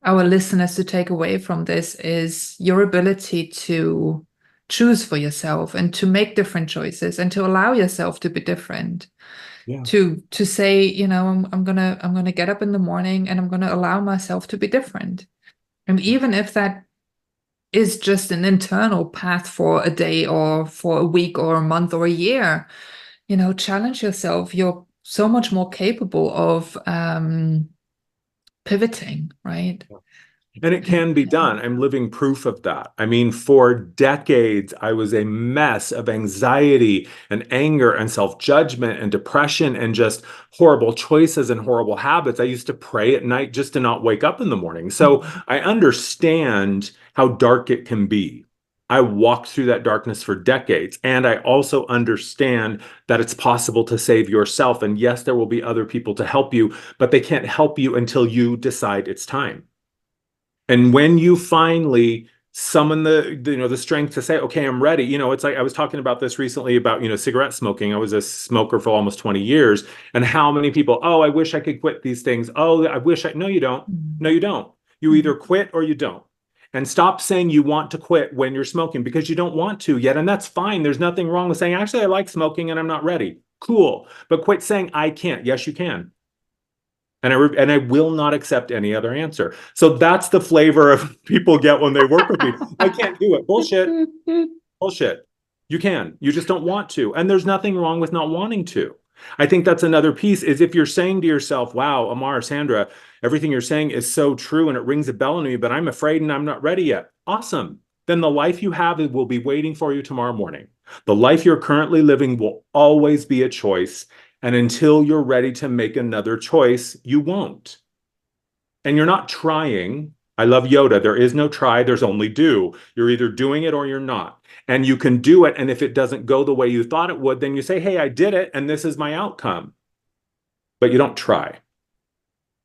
our listeners to take away from this is your ability to choose for yourself and to make different choices and to allow yourself to be different. Yeah. To say, I'm gonna get up in the morning and I'm gonna allow myself to be different. And even if that is just an internal path for a day or for a week or a month or a year, challenge yourself. You're so much more capable of pivoting, right? And it can be done. I'm living proof of that. I mean, for decades, I was a mess of anxiety and anger and self-judgment and depression and just horrible choices and horrible habits. I used to pray at night just to not wake up in the morning. So I understand how dark it can be. I walked through that darkness for decades. And I also understand that it's possible to save yourself. And yes, there will be other people to help you, but they can't help you until you decide it's time. And when you finally summon the strength to say, okay, I'm ready. It's like I was talking about this recently about, cigarette smoking. I was a smoker for almost 20 years. And how many people, oh, I wish I could quit these things. Oh, I wish no, you don't. No, you don't. You either quit or you don't. And stop saying you want to quit when you're smoking because you don't want to yet. And that's fine. There's nothing wrong with saying, actually, I like smoking and I'm not ready. Cool. But quit saying I can't. Yes, you can. And I will not accept any other answer. So that's the flavor of people get when they work with me. I can't do it. Bullshit. Bullshit. You can. You just don't want to. And there's nothing wrong with not wanting to. I think that's another piece is if you're saying to yourself, wow, Amar, Sandra, everything you're saying is so true and it rings a bell in me, but I'm afraid and I'm not ready yet. Awesome. Then the life you have will be waiting for you tomorrow morning. The life you're currently living will always be a choice. And until you're ready to make another choice, you won't. And you're not trying. I love Yoda. There is no try, there's only do. You're either doing it or you're not. And you can do it. And if it doesn't go the way you thought it would, then you say, hey, I did it. And this is my outcome. But you don't try.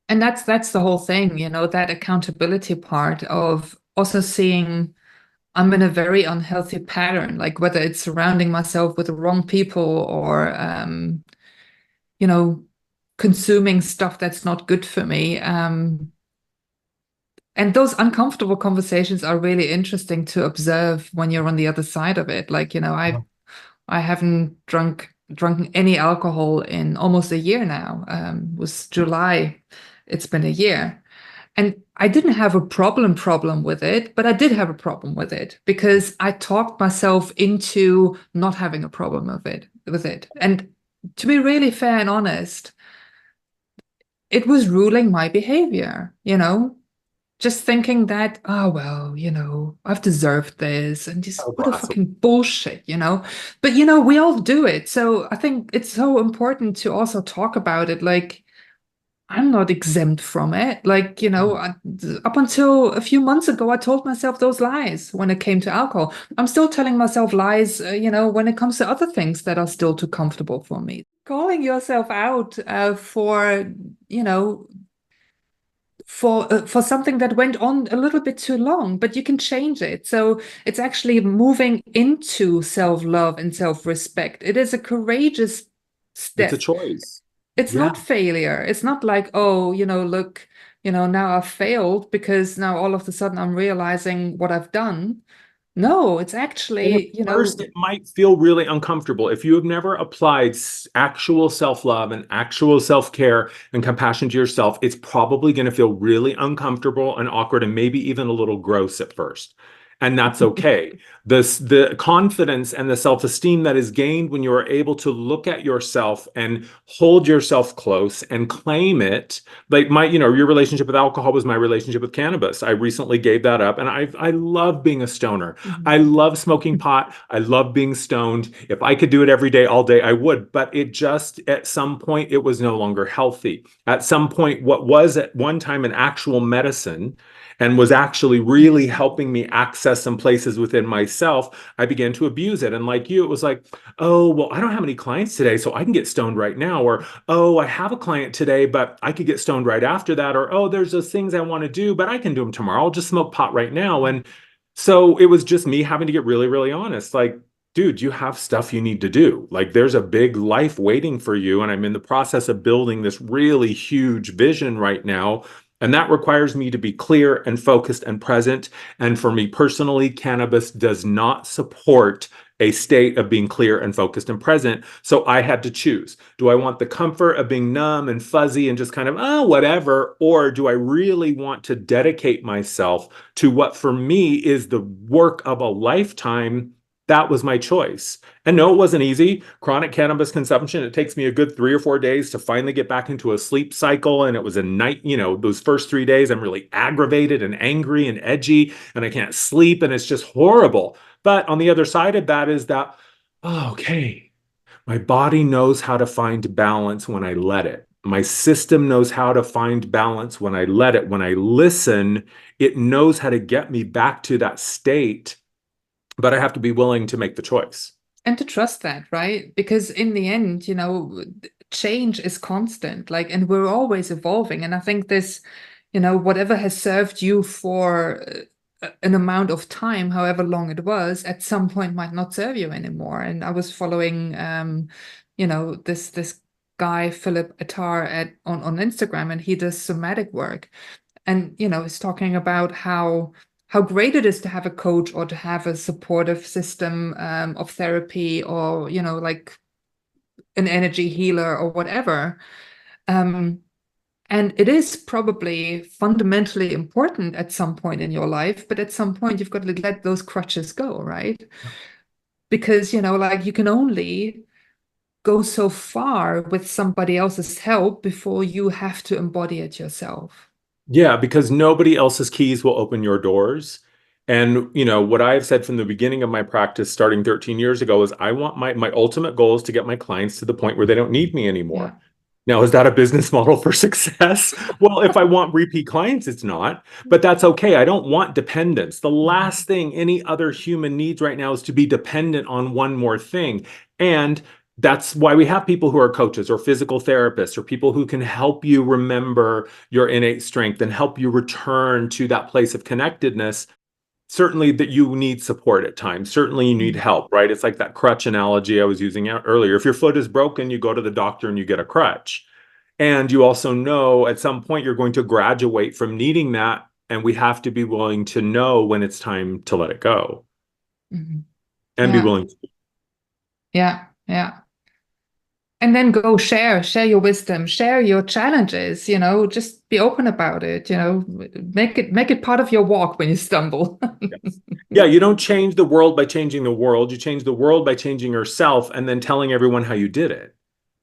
And that's the whole thing, that accountability part of also seeing I'm in a very unhealthy pattern, like whether it's surrounding myself with the wrong people or you know, consuming stuff that's not good for me. And those uncomfortable conversations are really interesting to observe when you're on the other side of it. Like, I haven't drunken any alcohol in almost a year now. It was July. It's been a year. And I didn't have a problem with it, but I did have a problem with it because I talked myself into not having a problem with it. And to be really fair and honest, it was ruling my behavior, just thinking that, oh, well, I've deserved this and just Oh, what a classic. fucking bullshit. But, we all do it. So I think it's so important to also talk about it. Like, I'm not exempt from it. Like, up until a few months ago, I told myself those lies when it came to alcohol. I'm still telling myself lies, when it comes to other things that are still too comfortable for me. Calling yourself out for, you know, for something that went on a little bit too long, but you can change it. So it's actually moving into self-love and self-respect. It is a courageous It's a step. choice. It's Yeah. not failure. It's not like, oh, look, now I've failed because now all of a sudden I'm realizing what I've done. No, it's And at actually, first, it might feel really uncomfortable. If you have never applied actual self-love and actual self-care and compassion to yourself, it's probably going to feel really uncomfortable and awkward and maybe even a little gross at first. And that's okay. The confidence and the self-esteem that is gained when you are able to look at yourself and hold yourself close and claim it. Like your relationship with alcohol was my relationship with cannabis. I recently gave that up, and I love being a stoner. I Mhm. love smoking pot. I love being stoned. If I could do it every day, all day, I would. But it just, at some point, it was no longer healthy. At some point, what was at one time an actual medicine and was actually really helping me access some places within myself, I began to abuse it. And like you, it was like, oh, well, I don't have any clients today, so I can get stoned right now. Or, oh, I have a client today, but I could get stoned right after that. Or, oh, there's those things I want to do, but I can do them tomorrow. I'll just smoke pot right now. And so it was just me having to get really, really honest. Like, dude, you have stuff you need to do. Like, there's a big life waiting for you. And I'm in the process of building this really huge vision right now. And that requires me to be clear and focused and present. And for me personally, cannabis does not support a state of being clear and focused and present. So I had to choose. Do I want the comfort of being numb and fuzzy and just kind of, oh, whatever? Or do I really want to dedicate myself to what for me is the work of a lifetime? That was my choice. And no, it wasn't easy. Chronic cannabis consumption, it takes me a good 3 or 4 days to finally get back into a sleep cycle. And it was a night, those first 3 days, I'm really aggravated and angry and edgy, and I can't sleep. And it's just horrible. But on the other side of that is that, oh, okay, my body knows how to find balance when I let it. My system knows how to find balance when I let it. When I listen, it knows how to get me back to that state, but I have to be willing to make the choice. And to trust that, right? Because in the end, change is constant, like, and we're always evolving. And I think this, whatever has served you for an amount of time, however long it was, at some point might not serve you anymore. And I was following, this guy, Philip Attar on Instagram, and he does somatic work. And, he's talking about how great it is to have a coach or to have a supportive system of therapy or like an energy healer or whatever. um, and it is probably fundamentally important at some point in your life, but at some point you've got to let those crutches go, right? Because like you can only go so far with somebody else's help before you have to embody it yourself. Yeah, because nobody else's keys will open your doors. And what I've said from the beginning of my practice starting 13 years ago is I want my ultimate goal is to get my clients to the point where they don't need me Yeah. anymore. Now, is that a business model for success? Well, if I want repeat clients, it's not, but that's okay. I don't want dependence. The last thing any other human needs right now is to be dependent on one more thing. And that's why we have people who are coaches or physical therapists or people who can help you remember your innate strength and help you return to that place of connectedness. Certainly that you need support at times. Certainly you need help, right? It's like that crutch analogy I was using earlier. If your foot is broken, you go to the doctor and you get a crutch. And you also know at some point you're going to graduate from needing that. And we have to be willing to know when it's time to let it go Mhm. and be Yeah, willing to. yeah, yeah. And then go share your wisdom, share your challenges, just be open about it, make it part of your walk when you stumble. Yes. Yeah, you don't change the world by changing the world. You change the world by changing yourself and then telling everyone how you did it.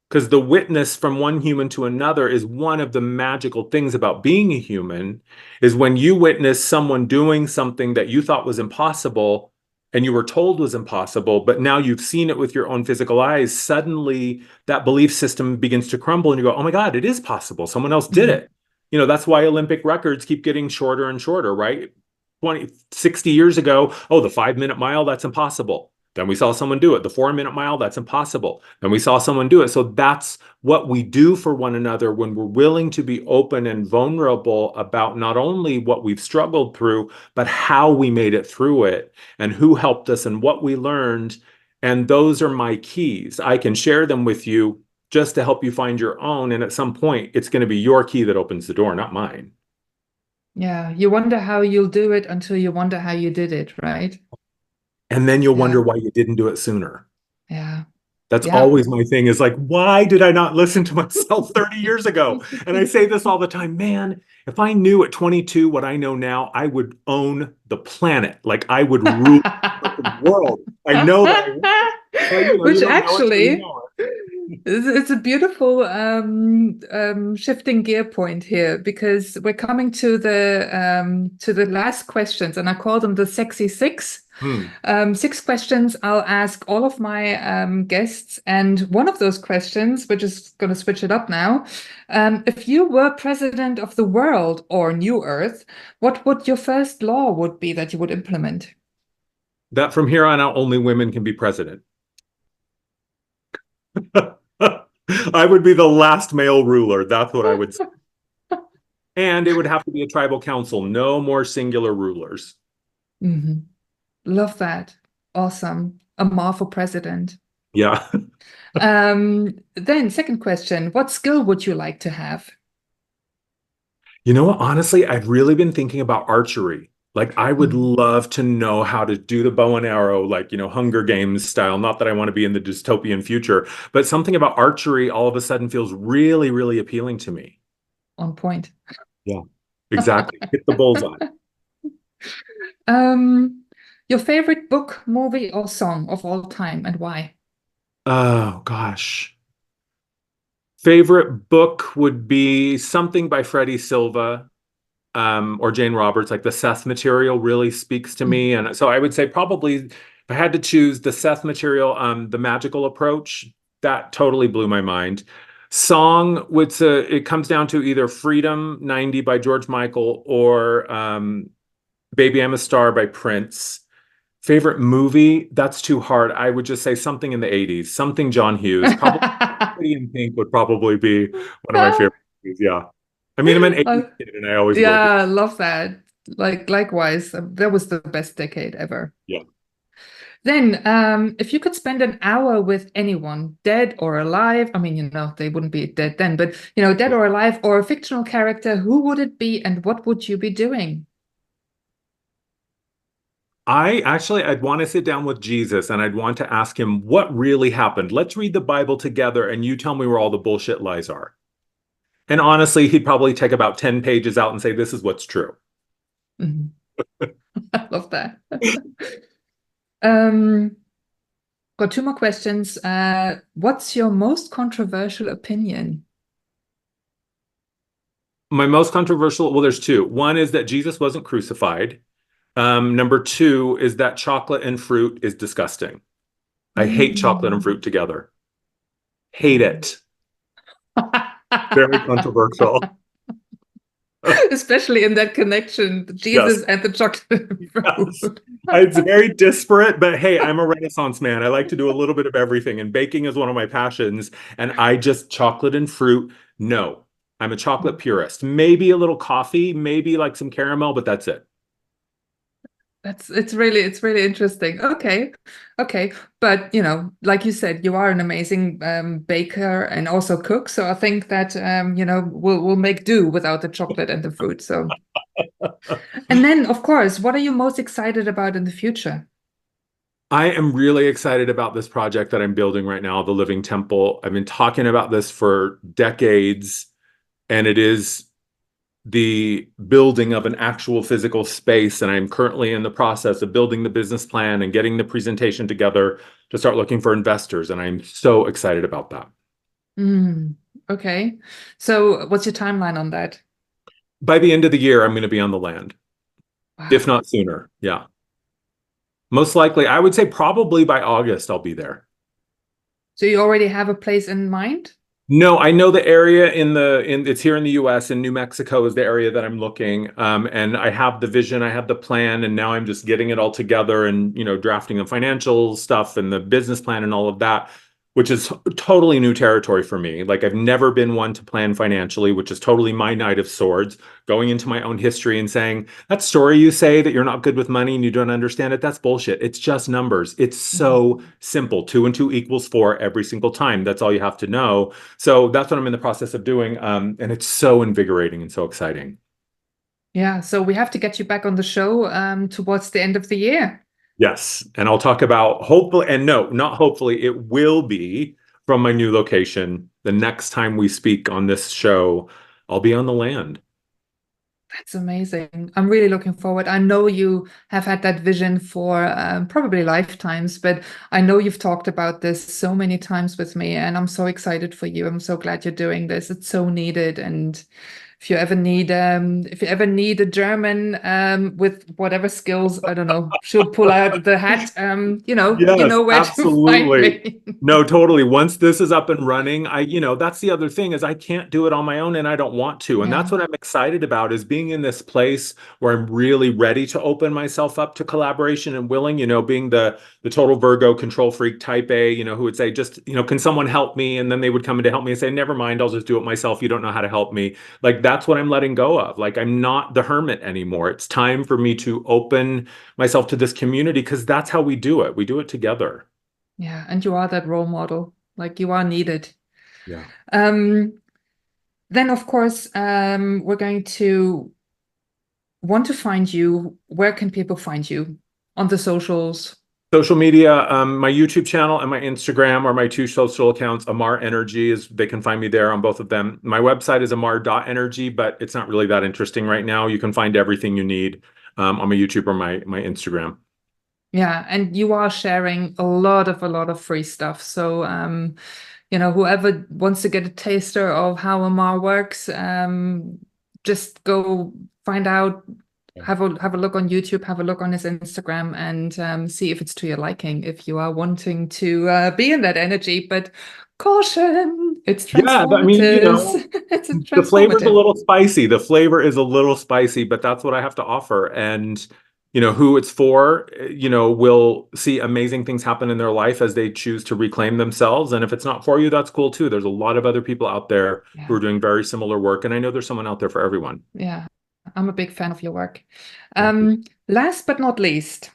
Because the witness from one human to another is one of the magical things about being a human, is when you witness someone doing something that you thought was impossible and you were told was impossible, but now you've seen it with your own physical eyes, suddenly that belief system begins to crumble and you go, oh my God, it is possible. Someone else did it. That's why Olympic records keep getting shorter and shorter, right? 60 years ago, oh, the 5-minute mile, that's impossible. Then we saw someone do it. The 4-minute mile, that's impossible. Then we saw someone do it. So that's what we do for one another when we're willing to be open and vulnerable about not only what we've struggled through, but how we made it through it and who helped us and what we learned. And those are my keys. I can share them with you just to help you find your own. And at some point, it's going to be your key that opens the door, not mine. Yeah, you wonder how you'll do it until you wonder how you did it, right? And then you'll wonder why you didn't do it sooner. Yeah. That's Yeah. always my thing, is like, why did I not listen to myself 30 years ago? And I say this all the time, man, if I knew at 22 what I know now, I would own the planet. Like I would rule the world. I know that. Which actually, it's a beautiful shifting gear point here, because we're coming to the last questions, and I call them the sexy six. 6 questions I'll ask all of my guests, and one of those questions, we're just going to switch it up now. If you were president of the world or New Earth, what would your first law would be that you would implement? That from here on out, only women can be president. I would be the last male ruler. That's what I would say. And it would have to be a tribal council. No more singular rulers. Mm-hmm. Love that. Awesome. Amar for president. Yeah. Then second question, what skill would you like to have? You know what? Honestly, I've really been thinking about archery. Like I would love to know how to do the bow and arrow, like, Hunger Games style. Not that I want to be in the dystopian future, but something about archery all of a sudden feels really, really appealing to me. On point. Yeah, exactly. Hit the bullseye. Your favorite book, movie, or song of all time, and why? Oh, gosh. Favorite book would be something by Freddie Silva. Or Jane Roberts, like the Seth material really speaks to me. And so I would say probably if I had to choose the Seth material, the magical approach, that totally blew my mind. Song, it comes down to either Freedom 90 by George Michael or Baby I'm a Star by Prince. Favorite movie, that's too hard. I would just say something in the 80s, something John Hughes. Probably Pretty in Pink would probably be one of my favorite movies. Yeah. I mean, I'm an 80s kid and I always will be. I love that. Likewise, that was the best decade ever. Yeah. Then, if you could spend an hour with anyone, dead or alive, I mean, they wouldn't be dead then, but, dead or alive, or a fictional character, who would it be and what would you be doing? I'd want to sit down with Jesus and I'd want to ask him what really happened. Let's read the Bible together and you tell me where all the bullshit lies are. And honestly, he'd probably take about 10 pages out and say, this is what's true. I love that. Got 2 more questions. What's your most controversial opinion? My most controversial, well, there's 2. One is that Jesus wasn't crucified. Number 2 is that chocolate and fruit is disgusting. I hate chocolate and fruit together. Hate it. Very controversial. Especially in that connection, Jesus and the chocolate fruit. Yes. It's very disparate, but hey, I'm a Renaissance man. I like to do a little bit of everything, and baking is one of my passions. And I just chocolate and fruit. No, I'm a chocolate purist. Maybe a little coffee, maybe like some caramel, but that's it. It's really interesting. Okay. But, like you said, you are an amazing baker and also cook. So I think that, we'll make do without the chocolate and the fruit. So, and then, of course, what are you most excited about in the future? I am really excited about this project that I'm building right now, the Living Temple. I've been talking about this for decades, and it is the building of an actual physical space. And I'm currently in the process of building the business plan and getting the presentation together to start looking for investors. And I'm so excited about that. Okay. So what's your timeline on that? By the end of the year, I'm going to be on the land, if Wow. not sooner. Yeah. Most likely, I would say probably by August, I'll be there. So you already have a place in mind? No, I know the area in it's here in the US, and New Mexico is the area that I'm looking. And I have the vision, I have the plan, and now I'm just getting it all together and drafting the financial stuff and the business plan and all of that, which is totally new territory for me. Like I've never been one to plan financially, which is totally my Knight of Swords, going into my own history and saying, that story you say that you're not good with money and you don't understand it, that's bullshit. It's just numbers. It's so simple. 2 and 2 equals 4 every single time. That's all you have to know. So that's what I'm in the process of doing. And it's so invigorating and so exciting. Yeah, so we have to get you back on the show towards the end of the year. Yes. And I'll talk about hopefully, and no, not hopefully, it will be from my new location. The next time we speak on this show, I'll be on the land. That's amazing. I'm really looking forward. I know you have had that vision for probably lifetimes, but I know you've talked about this so many times with me, and I'm so excited for you. I'm so glad you're doing this. It's so needed. And if you ever need a German with whatever skills, I don't know, she'll pull out the hat. You Yes, know where to find absolutely. me. No, totally. Once this is up and running, that's the other thing is I can't do it on my own and I don't want to. And that's Yeah, what I'm excited about is being in this place where I'm really ready to open myself up to collaboration and willing, being the total Virgo control freak type A, who would say just, can someone help me? And then they would come in to help me and say, never mind, I'll just do it myself. You don't know how to help me. Like that's what I'm letting go of. Like I'm not the hermit anymore. It's time for me to open myself to this community because that's how we do it. We do it together. yeah, and you are that role model. Like you are needed. Yeah. Um, then, of course, we're going to want to find you. Where can people find you on the socials? Social media, my YouTube channel and my Instagram are my two social accounts. Amar Energy is, they can find me there on both of them. My website is amar.energy, but it's not really that interesting right now. You can find everything you need on my YouTube or my Instagram. Yeah, and you are sharing a lot of free stuff. So, whoever wants to get a taster of how Amar works, just go find out, have a look on YouTube, have a look on his Instagram, and see if it's to your liking. If you are wanting to be in that energy, but caution, it's Yeah, I mean, transformative. It's the flavor is a transformative. little spicy. The flavor is a little spicy, but that's what I have to offer. And who it's for, will see amazing things happen in their life as they choose to reclaim themselves. And if it's not for you, that's cool too. There's a lot of other people out there who are Yeah, doing very similar work, and I know there's someone out there for everyone. yeah. I'm a big fan of your work. Thank you. Last but not least.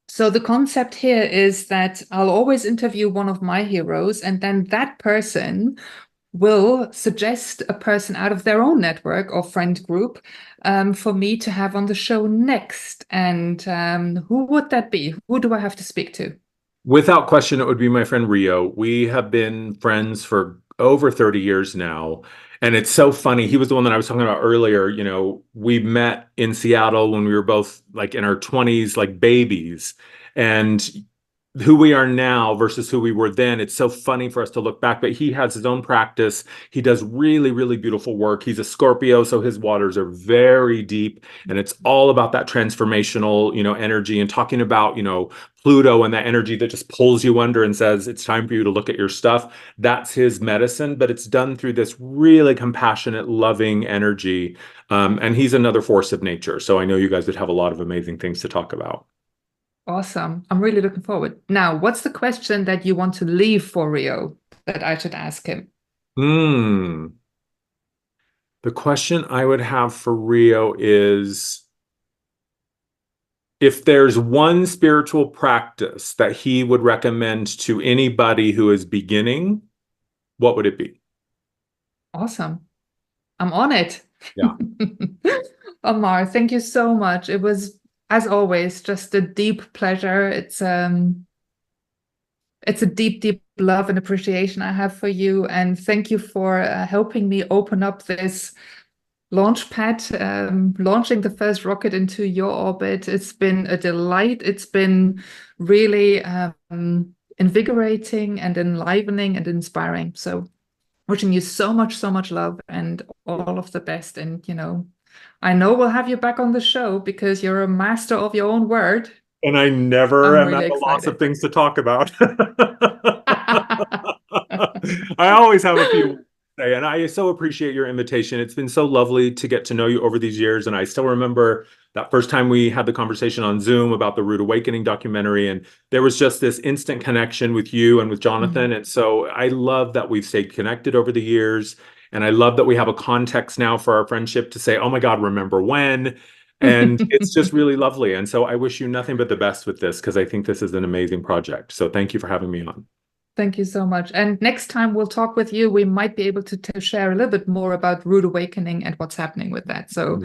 So the concept here is that I'll always interview one of my heroes, and then that person will suggest a person out of their own network or friend group for me to have on the show next. And who would that be? Who do I have to speak to? Without question, it would be my friend Rio. We have been friends for over 30 years now. And it's so funny. He was the one that I was talking about earlier. We met in Seattle when we were both like in our 20s, like babies. And who we are now versus who we were then, it's so funny for us to look back. But he has his own practice. He does really, really beautiful work. He's a Scorpio, so his waters are very deep. And it's all about that transformational, energy and talking about, Pluto and that energy that just pulls you under and says, it's time for you to look at your stuff. That's his medicine, but it's done through this really compassionate, loving energy. And he's another force of nature. So I know you guys would have a lot of amazing things to talk about. Awesome. I'm really looking forward. Now, what's the question that you want to leave for Rio that I should ask him? Hmm. The question I would have for Rio is if there's one spiritual practice that he would recommend to anybody who is beginning, what would it be? Awesome. I'm on it. Yeah. Amar, thank you so much. It was as always, just a deep pleasure. It's a deep, deep love and appreciation I have for you. And thank you for helping me open up this launch pad, launching the first rocket into your orbit. It's been a delight. It's been really invigorating and enlivening and inspiring. So wishing you so much love and all of the best. And, I know we'll have you back on the show because you're a master of your own word. And I never I'm am really at a loss of excited. things to talk about. I always have a few to say, and I so appreciate your invitation. It's been so lovely to get to know you over these years. And I still remember that first time we had the conversation on Zoom about the Rude Awakening documentary. And there was just this instant connection with you and with Jonathan. Mm. And so I love that we've stayed connected over the years. And I love that we have a context now for our friendship to say, oh my God, remember when? And it's just really lovely. And so I wish you nothing but the best with this because I think this is an amazing project. So thank you for having me on. Thank you so much. And next time we'll talk with you, we might be able to share a little bit more about Rude Awakening and what's happening with that. So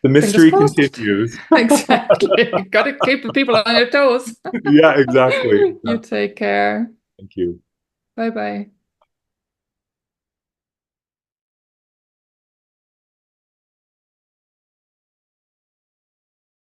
The fingers mystery crossed. continues. Exactly. Got to keep the people on your toes. Yeah, exactly. You take care. Thank you. Bye bye.